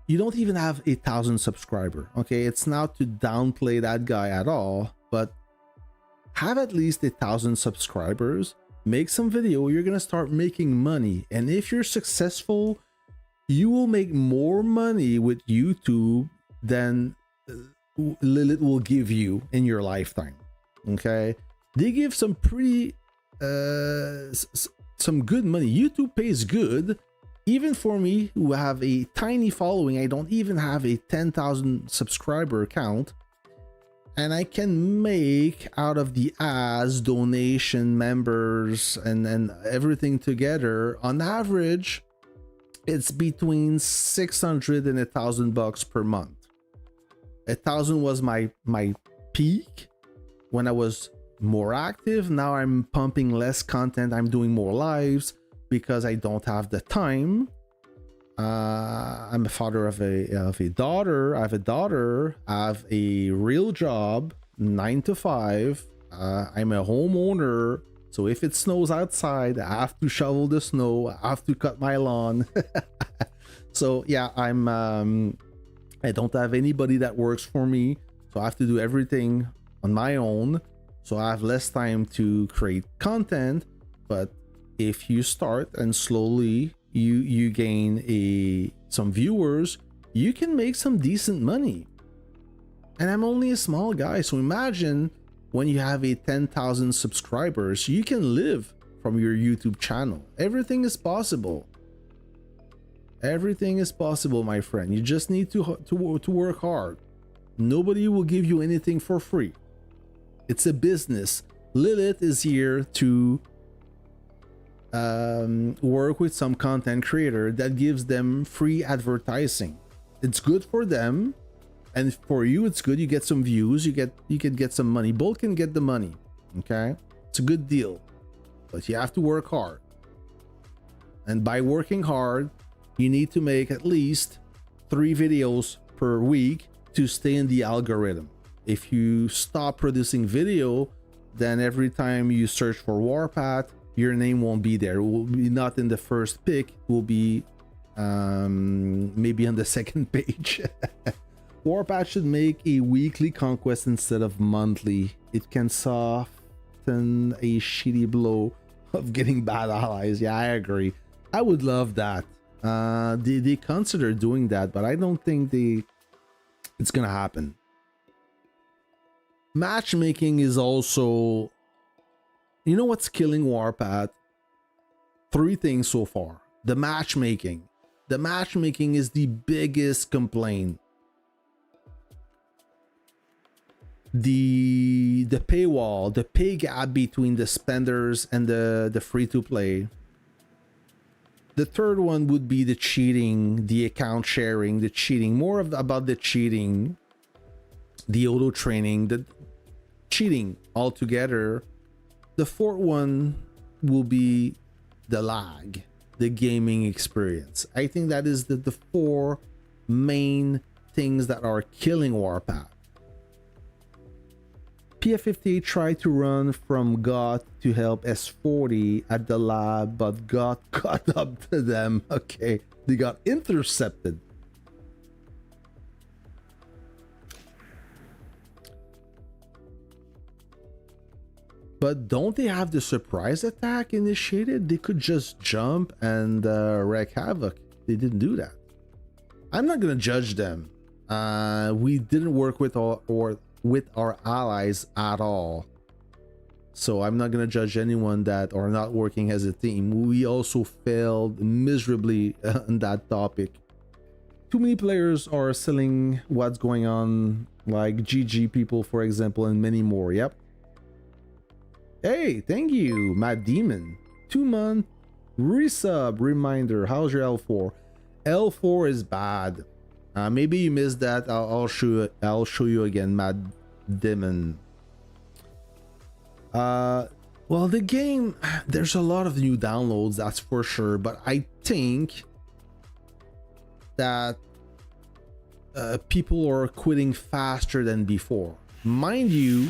you don't even have 1,000 subscribers. Okay, it's not to downplay that guy at all, but have at least 1,000 subscribers, make some video, you're gonna start making money. And if you're successful, you will make more money with YouTube than Lilith will give you in your lifetime. Okay, they give some pretty some good money. YouTube pays good. Even for me, who have a tiny following, I don't even have a 10,000 subscriber account, and I can make out of the ads, donation, members, and everything together, on average, it's between 600 and $1,000 per month. 1,000 was my peak when I was more active. Now I'm pumping less content, I'm doing more lives because I don't have the time. I'm a father of a daughter. I have a daughter. I have a real job, 9 to 5. I'm a homeowner, so if it snows outside, I have to shovel the snow. I have to cut my lawn. So yeah, I don't have anybody that works for me, so I have to do everything on my own. So I have less time to create content. But if you start and slowly you gain some viewers, you can make some decent money. And I'm only a small guy, so imagine when you have a 10,000 subscribers, you can live from your YouTube channel. Everything is possible. Everything is possible, my friend. You just need to work hard. Nobody will give you anything for free. It's a business. Lilith is here to work with some content creator that gives them free advertising. It's good for them, and for you it's good. You get some views, you can get some money. Both can get the money. Okay, it's a good deal, but you have to work hard. And by working hard, you need to make at least 3 videos per week to stay in the algorithm. If you stop producing video, then every time you search for Warpath, your name won't be there. It will be not in the first pick. It will be maybe on the second page. Warpath should make a weekly conquest instead of monthly. It can soften a shitty blow of getting bad allies. Yeah, I agree. I would love that. They consider doing that, but I don't think it's gonna happen. Matchmaking is also, you know what's killing Warpath? 3 things so far. The matchmaking is the biggest complaint. The paywall, the pay gap between the spenders and the free to play. The third one would be the cheating, the account sharing, the cheating, more about the cheating, the auto training, the cheating altogether. The fourth one will be the lag, the gaming experience. I think that is the 4 main things that are killing Warpath. PF58 tried to run from GOT to help S40 at the lab, but GOT caught up to them. Okay, they got intercepted. But don't they have the surprise attack initiated? They could just jump and wreak havoc. They didn't do that. I'm not gonna judge them. We didn't work with our allies at all, so I'm not gonna judge anyone that are not working as a team. We also failed miserably on that topic. Too many players are selling what's going on, like GG people, for example, and many more. Yep. Hey, thank you, Matt Demon. 2-month resub reminder. How's your L4? L4 is bad. Maybe you missed that. I'll show you again, Matt Demon. Well, the game, there's a lot of new downloads, that's for sure, but I think that people are quitting faster than before. Mind you,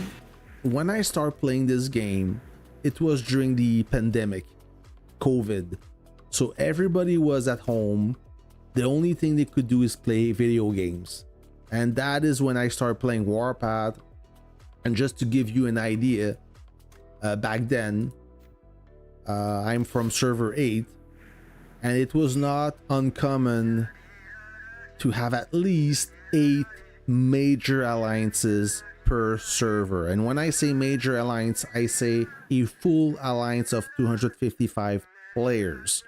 when I started playing this game, it was during the pandemic, COVID. So everybody was at home. The only thing they could do is play video games. And that is when I started playing Warpath. And just to give you an idea, back then, I'm from server 8, and it was not uncommon to have at least 8 major alliances per server. And when I say major alliance, I say a full alliance of 255 players.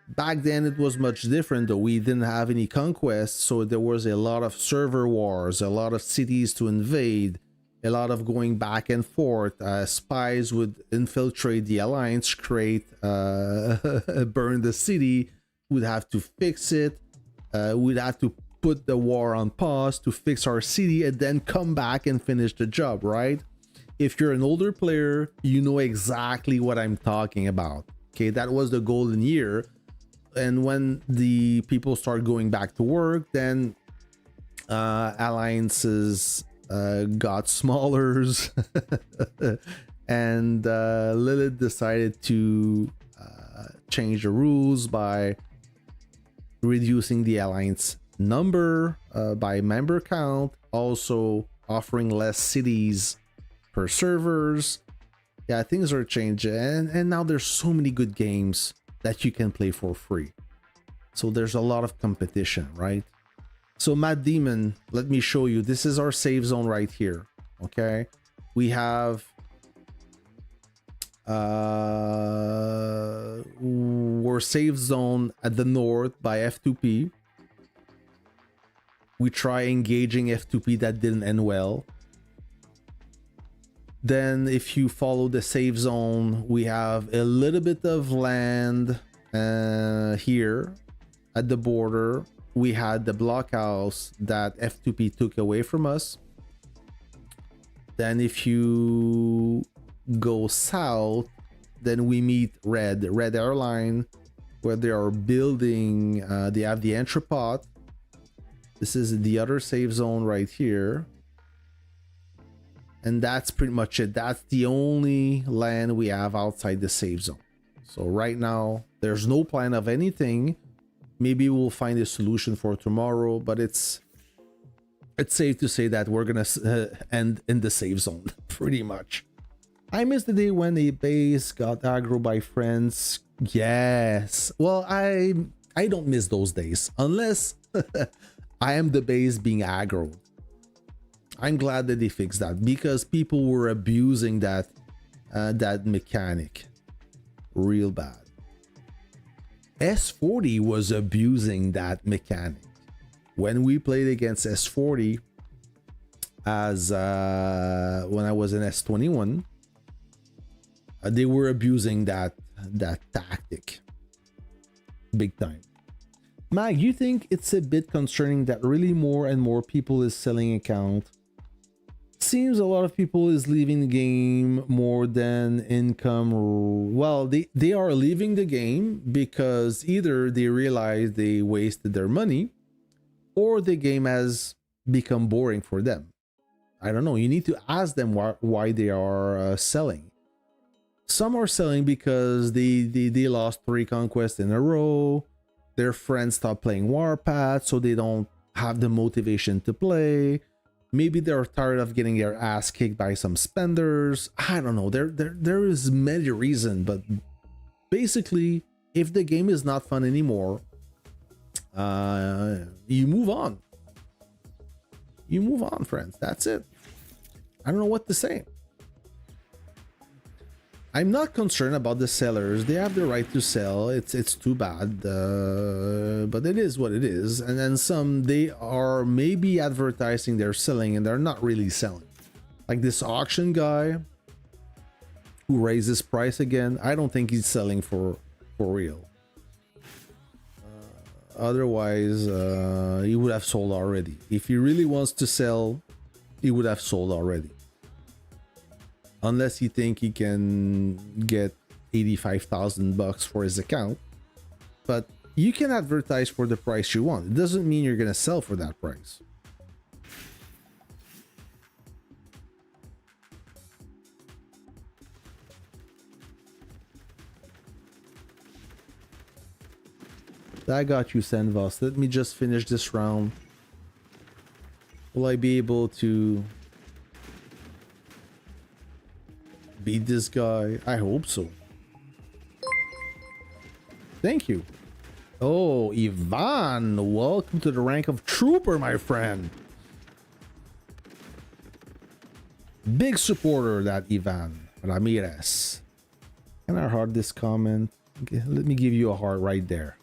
Back then it was much different though. We didn't have any conquests, so there was a lot of server wars, a lot of cities to invade, a lot of going back and forth. Spies would infiltrate the alliance, create burn the city, would have to fix it, we'd have to put the war on pause to fix our city and then come back and finish the job, right? If you're an older player, you know exactly what I'm talking about. Okay, that was the golden year. And when the people start going back to work, then alliances got smaller. And Lilith decided to change the rules by reducing the alliance number by member count, also offering less cities per servers. Yeah, things are changing, and now there's so many good games that you can play for free. So there's a lot of competition, right? So Matt Demon, let me show you. This is our save zone right here. Okay, we have we're save zone at the north by F2P. We try engaging F2P, that didn't end well. Then if you follow the save zone, we have a little bit of land here at the border. We had the blockhouse that F2P took away from us. Then if you go south, then we meet Red Airline, where they are building, they have the entrepot. This is the other safe zone right here. And that's pretty much it. That's the only land we have outside the safe zone. So right now, there's no plan of anything. Maybe we'll find a solution for tomorrow, but it's safe to say that we're gonna end in the safe zone, pretty much. I miss the day when a base got aggro by friends. Yes. Well, I don't miss those days unless I am the base being aggroed. I'm glad that they fixed that because people were abusing that that mechanic real bad. S40 was abusing that mechanic. When we played against S40 as when I was in S21, they were abusing that tactic big time. Mag, you think it's a bit concerning that really more and more people is selling account? Seems a lot of people is leaving the game more than income. Well, they are leaving the game because either they realize they wasted their money or the game has become boring for them. I don't know. You need to ask them why they are selling. Some are selling because they lost 3 conquests in a row. Their friends stopped playing Warpath, so they don't have the motivation to play. Maybe they're tired of getting their ass kicked by some spenders. I don't know. There is many reasons, but basically, if the game is not fun anymore, you move on. You move on, friends. That's it. I don't know what to say. I'm not concerned about the sellers. They have the right to sell. It's too bad, but it is what it is. And then some, they are maybe advertising they're selling and they're not really selling. Like this auction guy who raises price again. I don't think he's selling for real. Otherwise, he would have sold already. If he really wants to sell, he would have sold already. Unless you think he can get 85,000 bucks for his account. But you can advertise for the price you want. It doesn't mean you're gonna sell for that price. I got you, Senvos. Let me just finish this round. Will I be able to beat this guy? I hope so. Thank you. Oh, Ivan, welcome to the rank of trooper, my friend. Big supporter, that Ivan Ramirez. Can I heart this comment? Okay, let me give you a heart right there.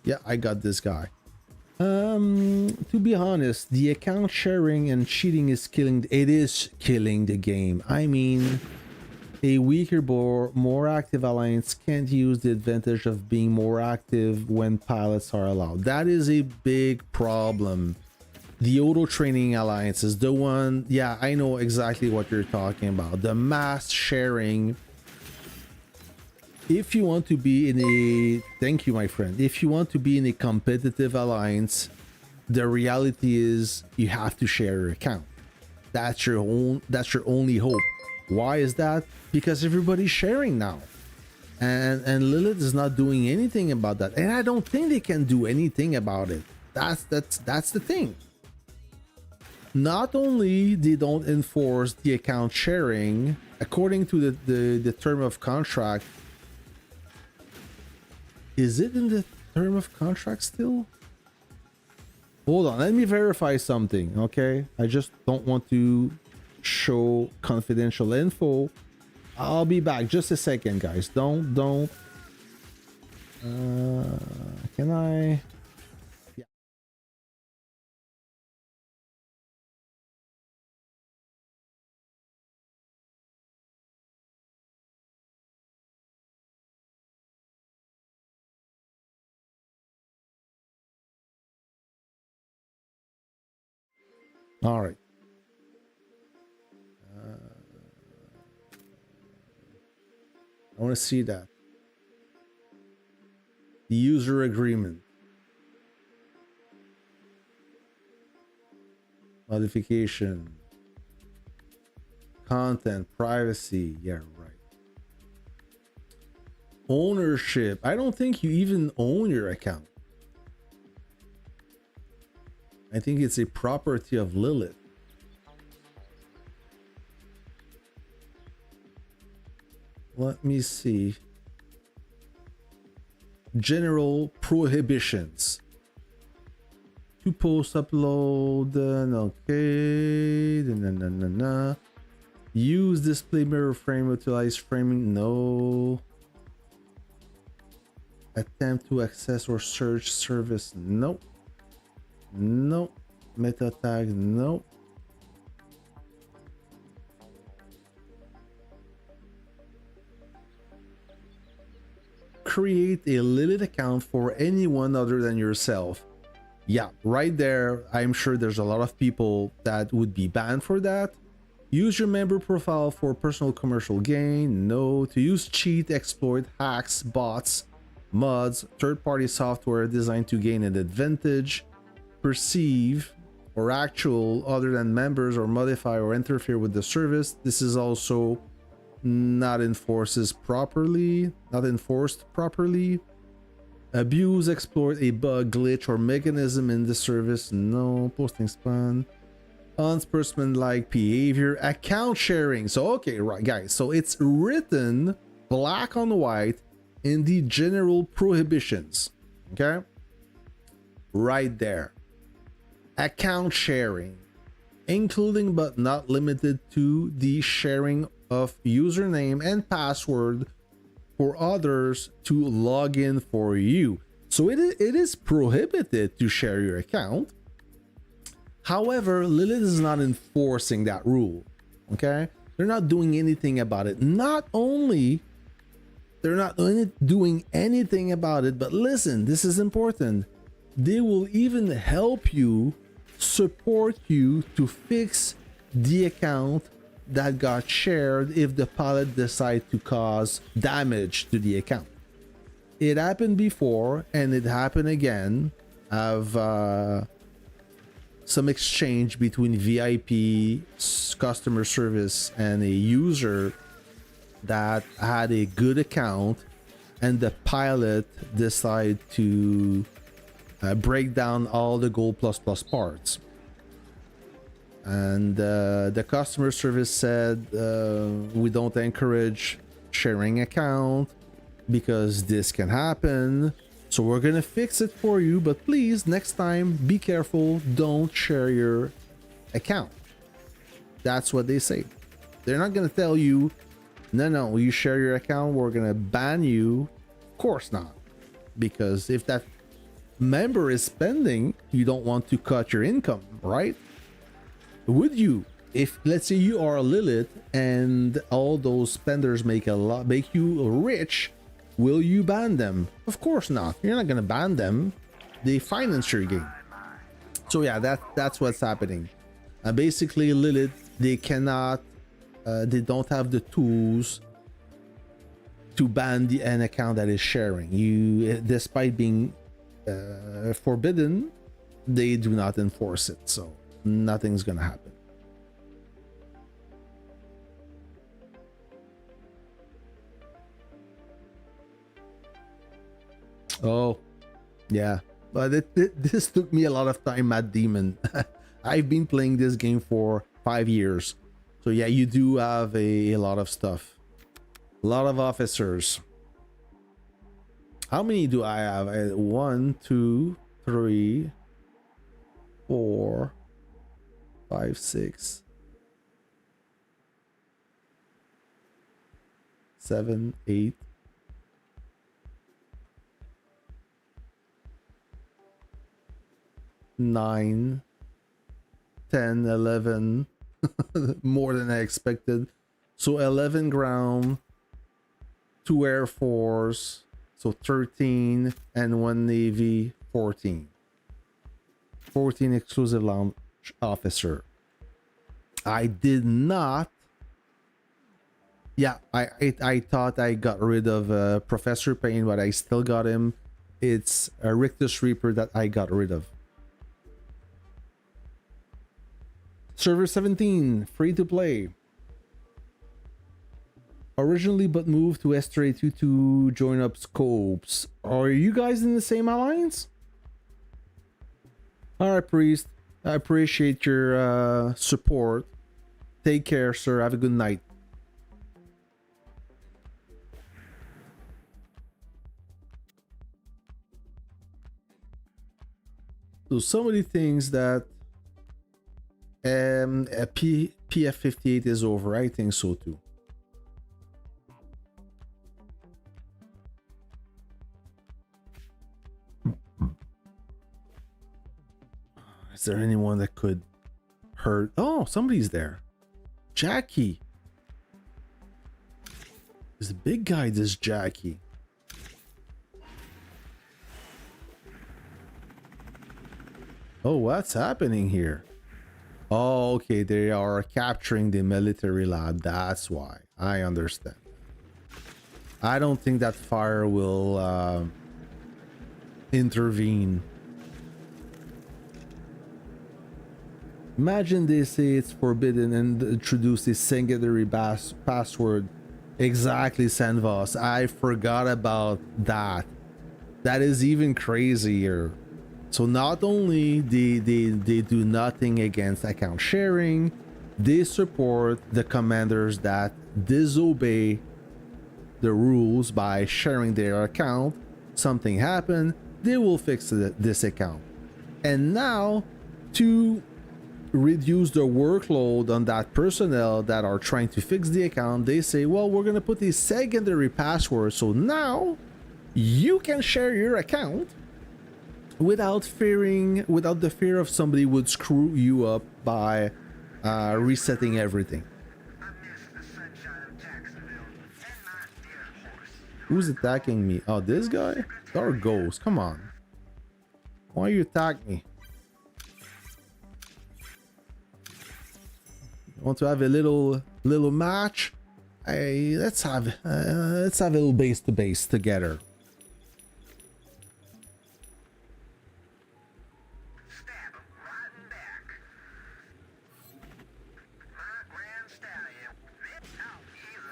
Yeah, I got this guy. To be honest, the account sharing and cheating is killing. It is killing the game. I mean, a weaker, more active alliance can't use the advantage of being more active when pilots are allowed. That is a big problem. The auto training alliance is the one. Yeah, I know exactly what you're talking about. The mass sharing. If you want to be in a, thank you, my friend. If you want to be in a competitive alliance, the reality is you have to share your account. That's your only hope. Why is that? Because everybody's sharing now. And Lilith is not doing anything about that. And I don't think they can do anything about it. That's the thing. Not only they don't enforce the account sharing according to the term of contract. Is it in the term of contract still? Hold on, let me verify something, okay? I just don't want to show confidential info. I'll be back. Just a second, guys. Don't. Can I? Yeah. All right. I want to see that. The user agreement. Modification. Content, privacy. Yeah, right. Ownership. I don't think you even own your account. I think it's a property of Lilith. Let me see. General prohibitions. To post, upload, okay. Use display mirror frame, utilize framing, no. Attempt to access or search service, nope. Nope. Meta tag, nope. Create a Lilith account for anyone other than yourself. Yeah, right there. I'm sure there's a lot of people that would be banned for that. Use your member profile for personal commercial gain. No. To use cheat, exploit, hacks, bots, mods, third-party software designed to gain an advantage. Perceive or actual other than members or modify or interfere with the service. This is also not enforced properly. Abuse, exploit a bug, glitch, or mechanism in the service. No. Posting spam. Unsportsmanlike behavior. Account sharing. So okay, right, guys. So it's written black on white in the general prohibitions. Okay, right there. Account sharing, including but not limited to the sharing of username and password for others to log in for you. So it is prohibited to share your account. However, Lilith is not enforcing that rule. Okay, they're not doing anything about it. Not only they're not doing anything about it, but listen, this is important. They will even help you, support you to fix the account that got shared if the pilot decide to cause damage to the account. It happened before and it happened again. I've some exchange between VIP customer service and a user that had a good account, and the pilot decided to break down all the Gold Plus parts. And the customer service said, we don't encourage sharing account because this can happen. So we're gonna fix it for you, but please next time be careful, don't share your account. That's what they say. They're not gonna tell you, no, you share your account, we're gonna ban you. Of course not, because if that member is spending, you don't want to cut your income, right? Would you? If let's say you are a Lilith and all those spenders make you rich, will you ban them? Of course not. You're not gonna ban them. They finance your game. So yeah, that's what's happening. Basically, Lilith, they cannot, they don't have the tools to ban an account that is sharing. You, despite being forbidden, they do not enforce it. So nothing's gonna happen. Oh, yeah. But this took me a lot of time, Mad Demon. I've been playing this game for 5 years. So yeah, you do have a lot of stuff. A lot of officers. How many do I have? 1, 2, 3, 4, 5, 6, 7, 8. 9, 10, 11. More than I expected. So 11 ground, 2 air force, so 13, and 1 navy, 14. 14 exclusive lounge officer. I did not. Yeah, I thought I got rid of Professor Payne, but I still got him. It's a Rictus Reaper that I got rid of. Server 17, free to play. Originally but moved to S2 to join up scopes. Are you guys in the same alliance? Alright, Priest. I appreciate your support. Take care, sir. Have a good night. So some of the things that PF58 is over, I think so too. Is there anyone that could hurt? Oh, somebody's there. Jackie. Is the big guy this Jackie? Oh, what's happening here? Oh, okay, they are capturing the military lab. That's why. I understand. I don't think that fire will intervene. Imagine they say it's forbidden and introduce a secondary password. Exactly, Senvos. I forgot about that. That is even crazier. So not only they do nothing against account sharing, they support the commanders that disobey the rules by sharing their account. Something happened, they will fix this account. And now, to reduce the workload on that personnel that are trying to fix the account, they say, well, we're gonna put a secondary password, so now you can share your account without the fear of somebody would screw you up by resetting everything. Who's attacking me? Oh, this guy? Dark Ghost, come on. Why you attack me? Want to have a little match? Let's have a little base to base together.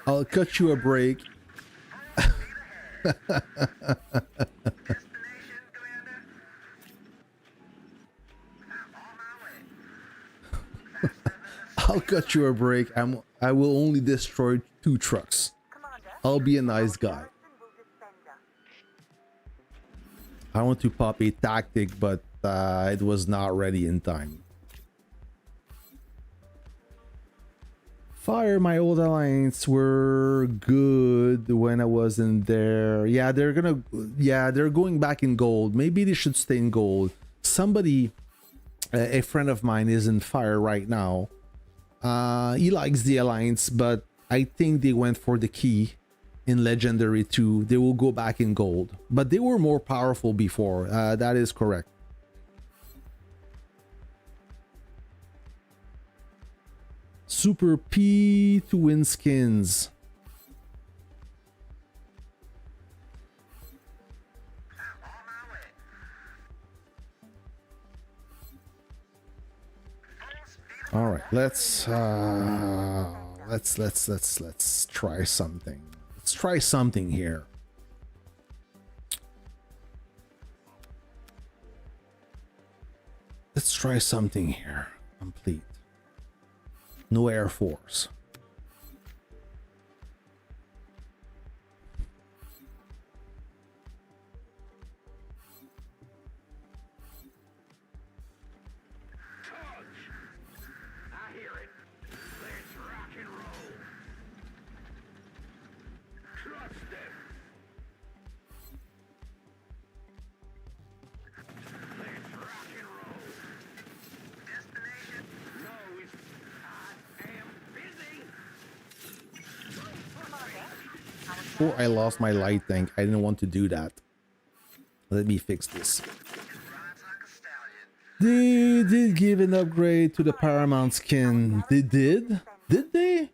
I'll cut you a break. I'll cut you a break. I will only destroy 2 trucks. I'll be a nice guy. I want to pop a tactic, but it was not ready in time. Fire, my old alliance were good when I wasn't there. Yeah, they're going back in gold. Maybe they should stay in gold. Somebody, a friend of mine, is in fire right now. He likes the alliance, but I think they went for the key in legendary 2. They will go back in gold, but they were more powerful before. That is correct. Super P to win skins. All right, let's try something. Let's try something here. Let's try something here. Complete. No Air Force. Oh, I lost my light tank. I didn't want to do that. Let me fix this. They did give an upgrade to the Paramount skin. They did? Did they?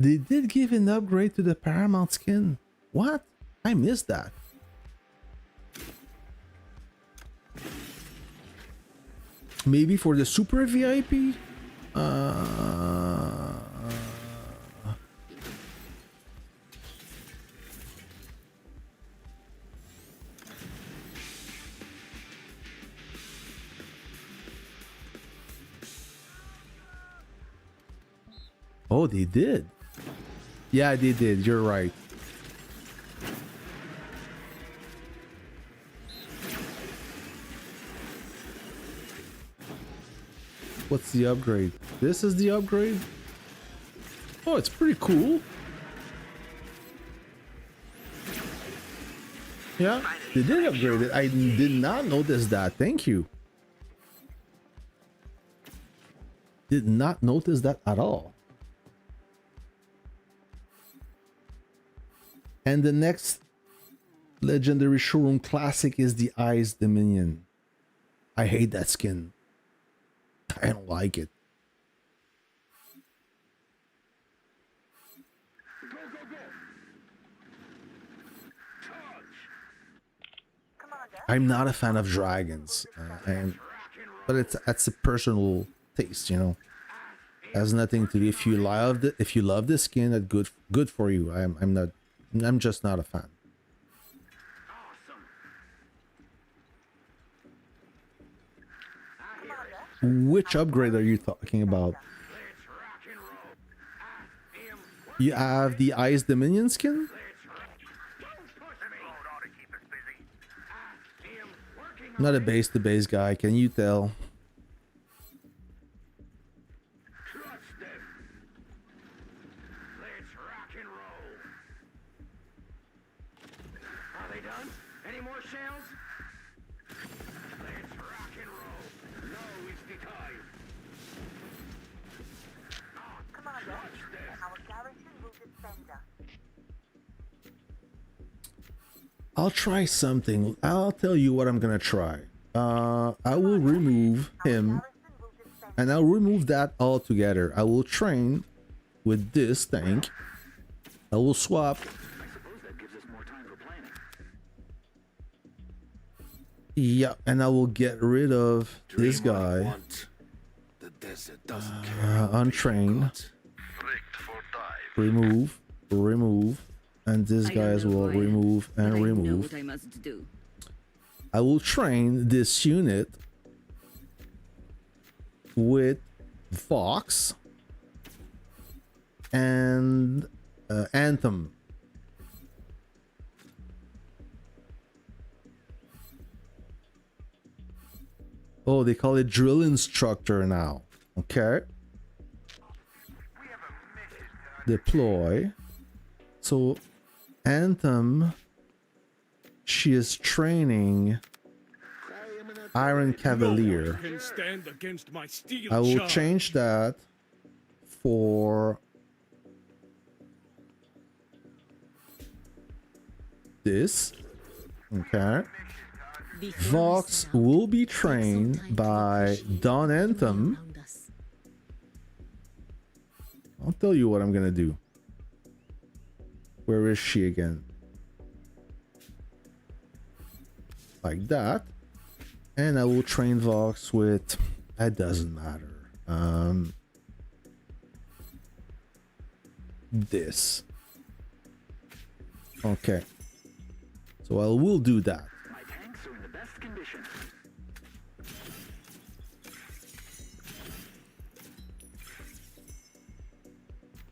They did give an upgrade to the Paramount skin. What? I missed that. Maybe for the super VIP? Oh, they did. Yeah, they did. You're right. What's the upgrade? This is the upgrade? Oh, it's pretty cool. Yeah, they did upgrade it. I did not notice that. Thank you. Did not notice that at all. And the next legendary showroom classic is the Ice Dominion. I hate that skin. I don't like it. I'm not a fan of dragons, but that's a personal taste, you know. Has nothing to do. If you love the skin, that's good for you. I'm just not a fan. Which upgrade are you talking about? You have the Ice Dominion skin? I'm not a base to base guy, can you tell? I'll try something. I'll tell you what I'm gonna try. I will remove him, and I'll remove that altogether. I will train with this tank. I will swap. Yeah, and I will get rid of this guy. Untrained. Remove. And these guys will remove and remove. I will train this unit with Vox and Anthem. Oh, they call it drill instructor now. Okay. Deploy. So Anthem, she is training Iron Cavalier. I will change that for this. Okay. Vox will be trained by Don Anthem. I'll tell you what I'm gonna do. Where is she again? Like that. And I will train Vox with... That doesn't matter. This. Okay. So I will do that. My tanks are in the best condition.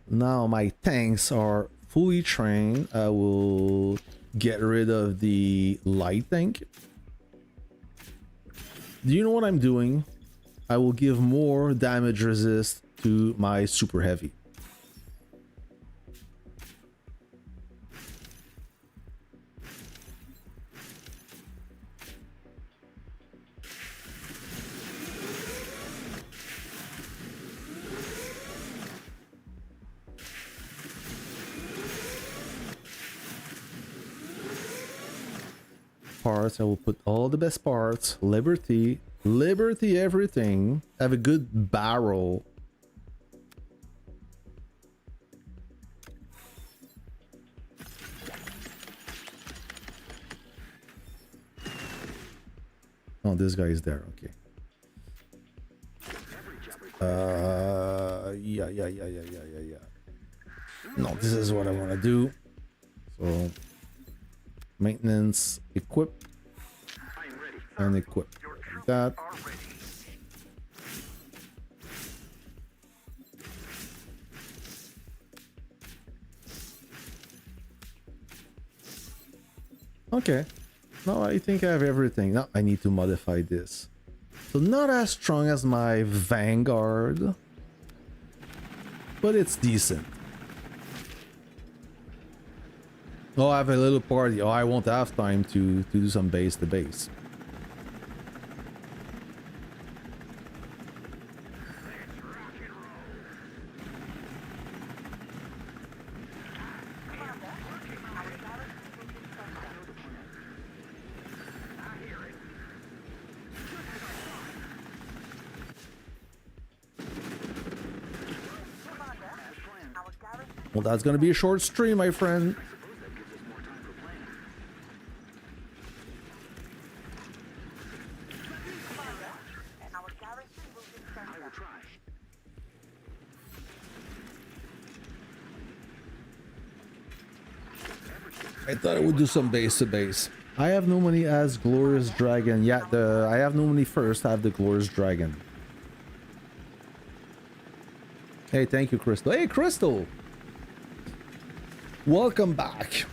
Now my tanks are fully trained. I will get rid of the light tank. Do you know what I'm doing? I will give more damage resist to my super heavy. Parts, I will put all the best parts. Liberty everything. Have a good barrel. Oh, this guy is there. Okay. Yeah. No, this is what I want to do. So, maintenance, equip, and equip. Like that. Okay. No, I think I have everything. Now I need to modify this. So not as strong as my Vanguard, but it's decent. Oh, I have a little party. Oh, I won't have time to do some base to base. Well, that's gonna be a short stream, my friend. I thought I would do some base to base. I have no money as Glorious Dragon. Yeah, I have no money first. I have the Glorious Dragon. Hey, thank you, Crystal. Hey, Crystal! Welcome back.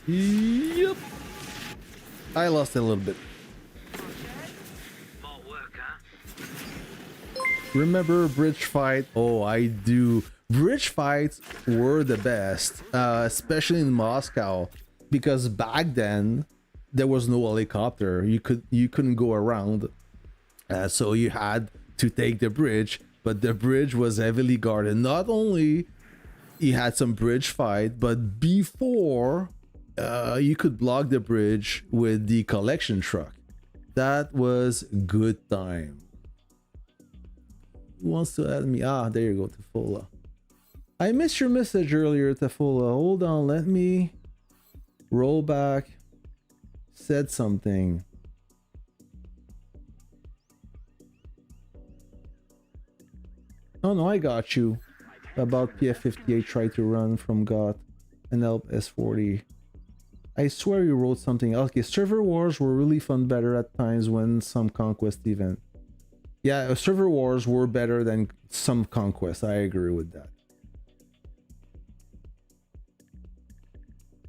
Yep. I lost it a little bit. Remember bridge fight? Oh, I do. Bridge fights were the best, especially in Moscow, because back then there was no helicopter. You couldn't go around, so you had to take the bridge. But the bridge was heavily guarded. Not only you had some bridge fight, but before you could block the bridge with the collection truck. That was good time. Who wants to add me? Ah, there you go, Tafola. I missed your message earlier, Tafola. Hold on, let me roll back. Said something. Oh no, I got you. About PF58 tried to run from GOT and help S40. I swear you wrote something. Okay, server wars were really fun, better at times when some conquest event. Yeah, server wars were better than some conquest. I agree with that.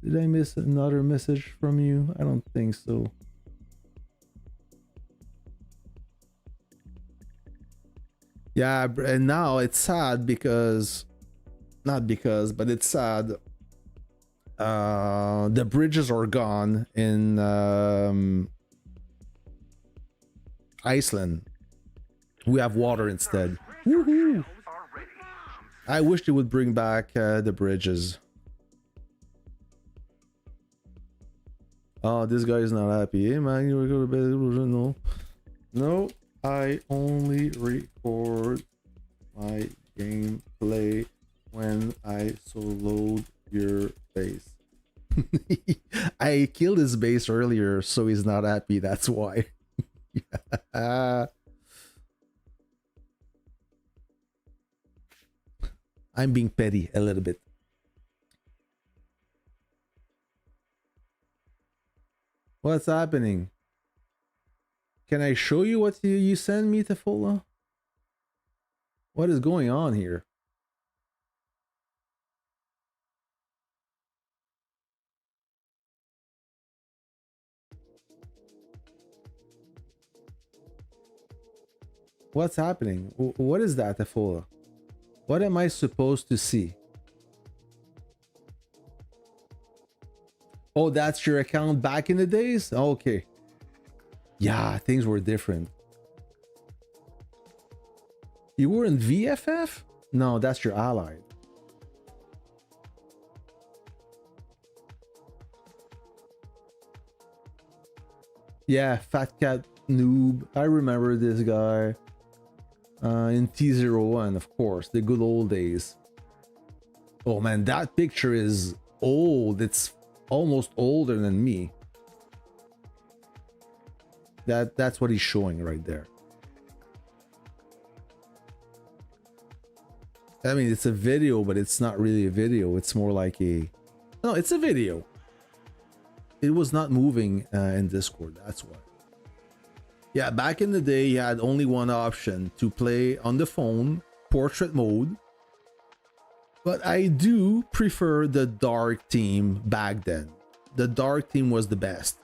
Did I miss another message from you? I don't think so. Yeah, and now it's sad because... Not because, but it's sad. The bridges are gone in Iceland. We have water instead. Woohoo! I wish they would bring back the bridges. Oh, this guy is not happy. Hey man, you go to bed. No, no. I only record my gameplay when I soloed your base. I killed his base earlier, so he's not happy. That's why. I'm being petty a little bit. What's happening? Can I show you what you sent me, Tafola? What is going on here? What's happening? What is that, Tafola? What am I supposed to see? Oh, that's your account back in the days? Okay. Yeah, things were different. You were in VFF? No, that's your allied. Yeah, Fat Cat Noob. I remember this guy. In T01, of course, the good old days. Oh man, that picture is old. It's almost older than me. That's what he's showing right there. I mean, it's a video, but it's not really a video. It's more like a... No, it's a video. It was not moving in Discord, that's why. Yeah, back in the day, you had only one option to play on the phone, portrait mode. But I do prefer the dark theme back then. The dark theme was the best.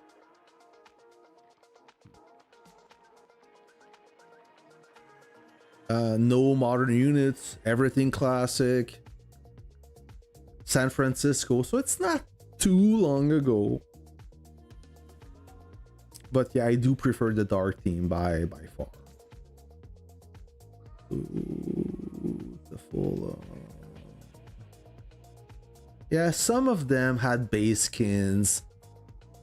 No modern units, everything classic. San Francisco, so it's not too long ago. But yeah, I do prefer the dark theme by far. Ooh, the full... Yeah, some of them had base skins,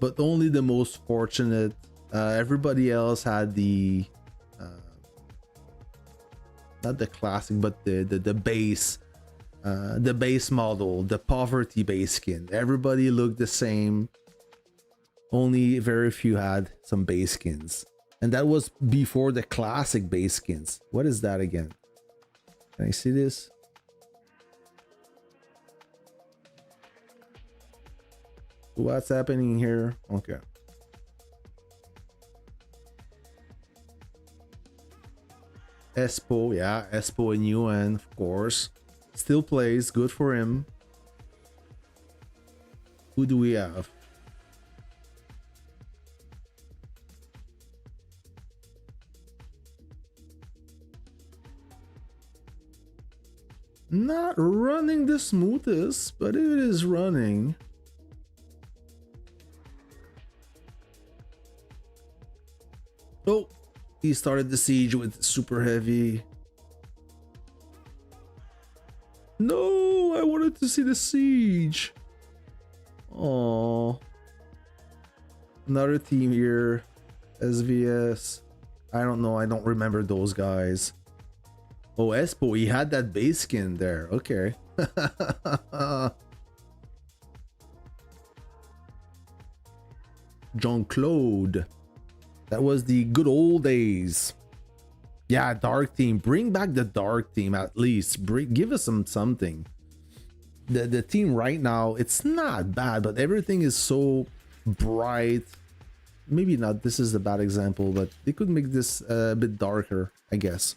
but only the most fortunate. Everybody else had the... not the classic, but the base. The base model, the poverty base skin. Everybody looked the same. Only very few had some base skins. And that was before the classic base skins. What is that again? Can I see this? What's happening here? Okay. Espo, yeah, Espo and UN, of course. Still plays, good for him. Who do we have? Not running the smoothest, but it is running. Oh, he started the siege with super heavy. No, I wanted to see the siege. Oh, another team here. SVS. I don't know. I don't remember those guys. Oh, Espo, he had that base skin there. Okay. Jean-Claude. That was the good old days. Yeah, dark team. Bring back the dark team at least. Give us something. The team right now, it's not bad, but everything is so bright. Maybe not. This is a bad example, but they could make this a bit darker, I guess.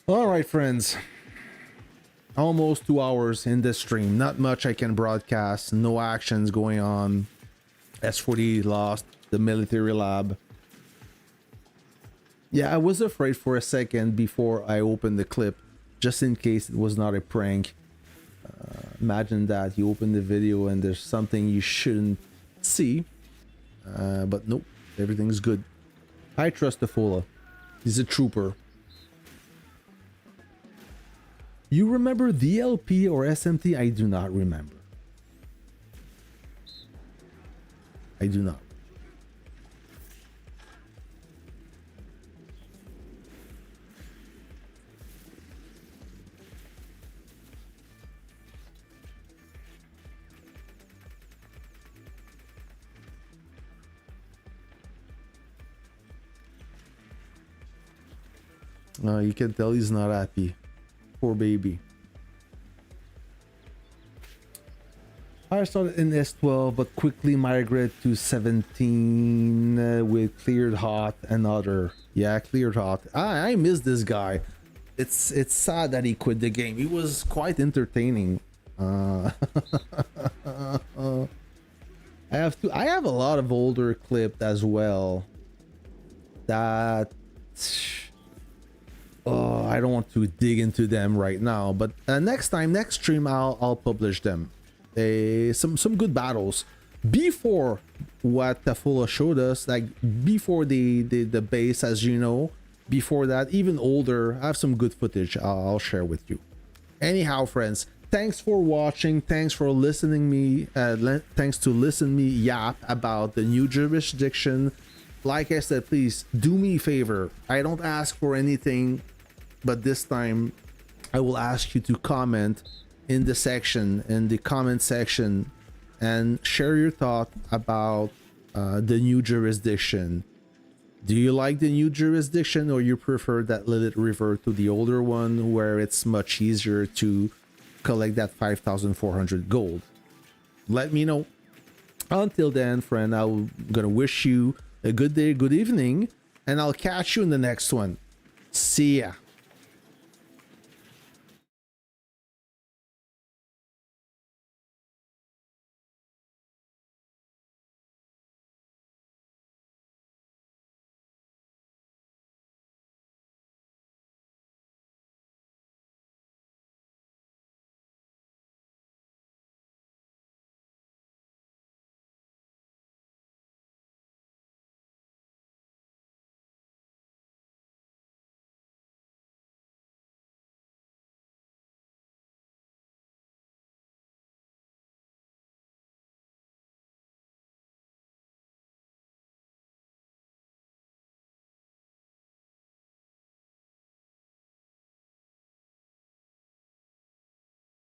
All right, friends. Almost 2 hours in this stream. Not much I can broadcast. No actions going on. S40 lost the military lab. Yeah, I was afraid for a second before I opened the clip, just in case it was not a prank. Imagine that you open the video and there's something you shouldn't see. But nope, everything's good. I trust the Fola. He's a trooper. You remember DLP or SMT? I do not remember. I do not. You can tell he's not happy. Poor baby. I started in S12 but quickly migrated to 17 with Cleared Hot and other. Yeah, Cleared Hot. I miss this guy. It's sad that he quit the game. He was quite entertaining. I have a lot of older clips as well. That I don't want to dig into them right now, but next stream I'll publish them. Some good battles before what Tafula showed us, like before the base, as you know. Before that, even older, I have some good footage I'll share with you. Anyhow, friends, thanks for watching. Thanks for listening me. Thanks to listen me yap about the new jurisdiction. Like I said, please do me a favor. I don't ask for anything, but this time I will ask you to comment in the comment section, and share your thought about the new jurisdiction. Do you like the new jurisdiction, or you prefer that let it revert to the older one where it's much easier to collect that 5,400 gold? Let me know. Until then, friend, I'm gonna wish you a good day, good evening, and I'll catch you in the next one. See ya.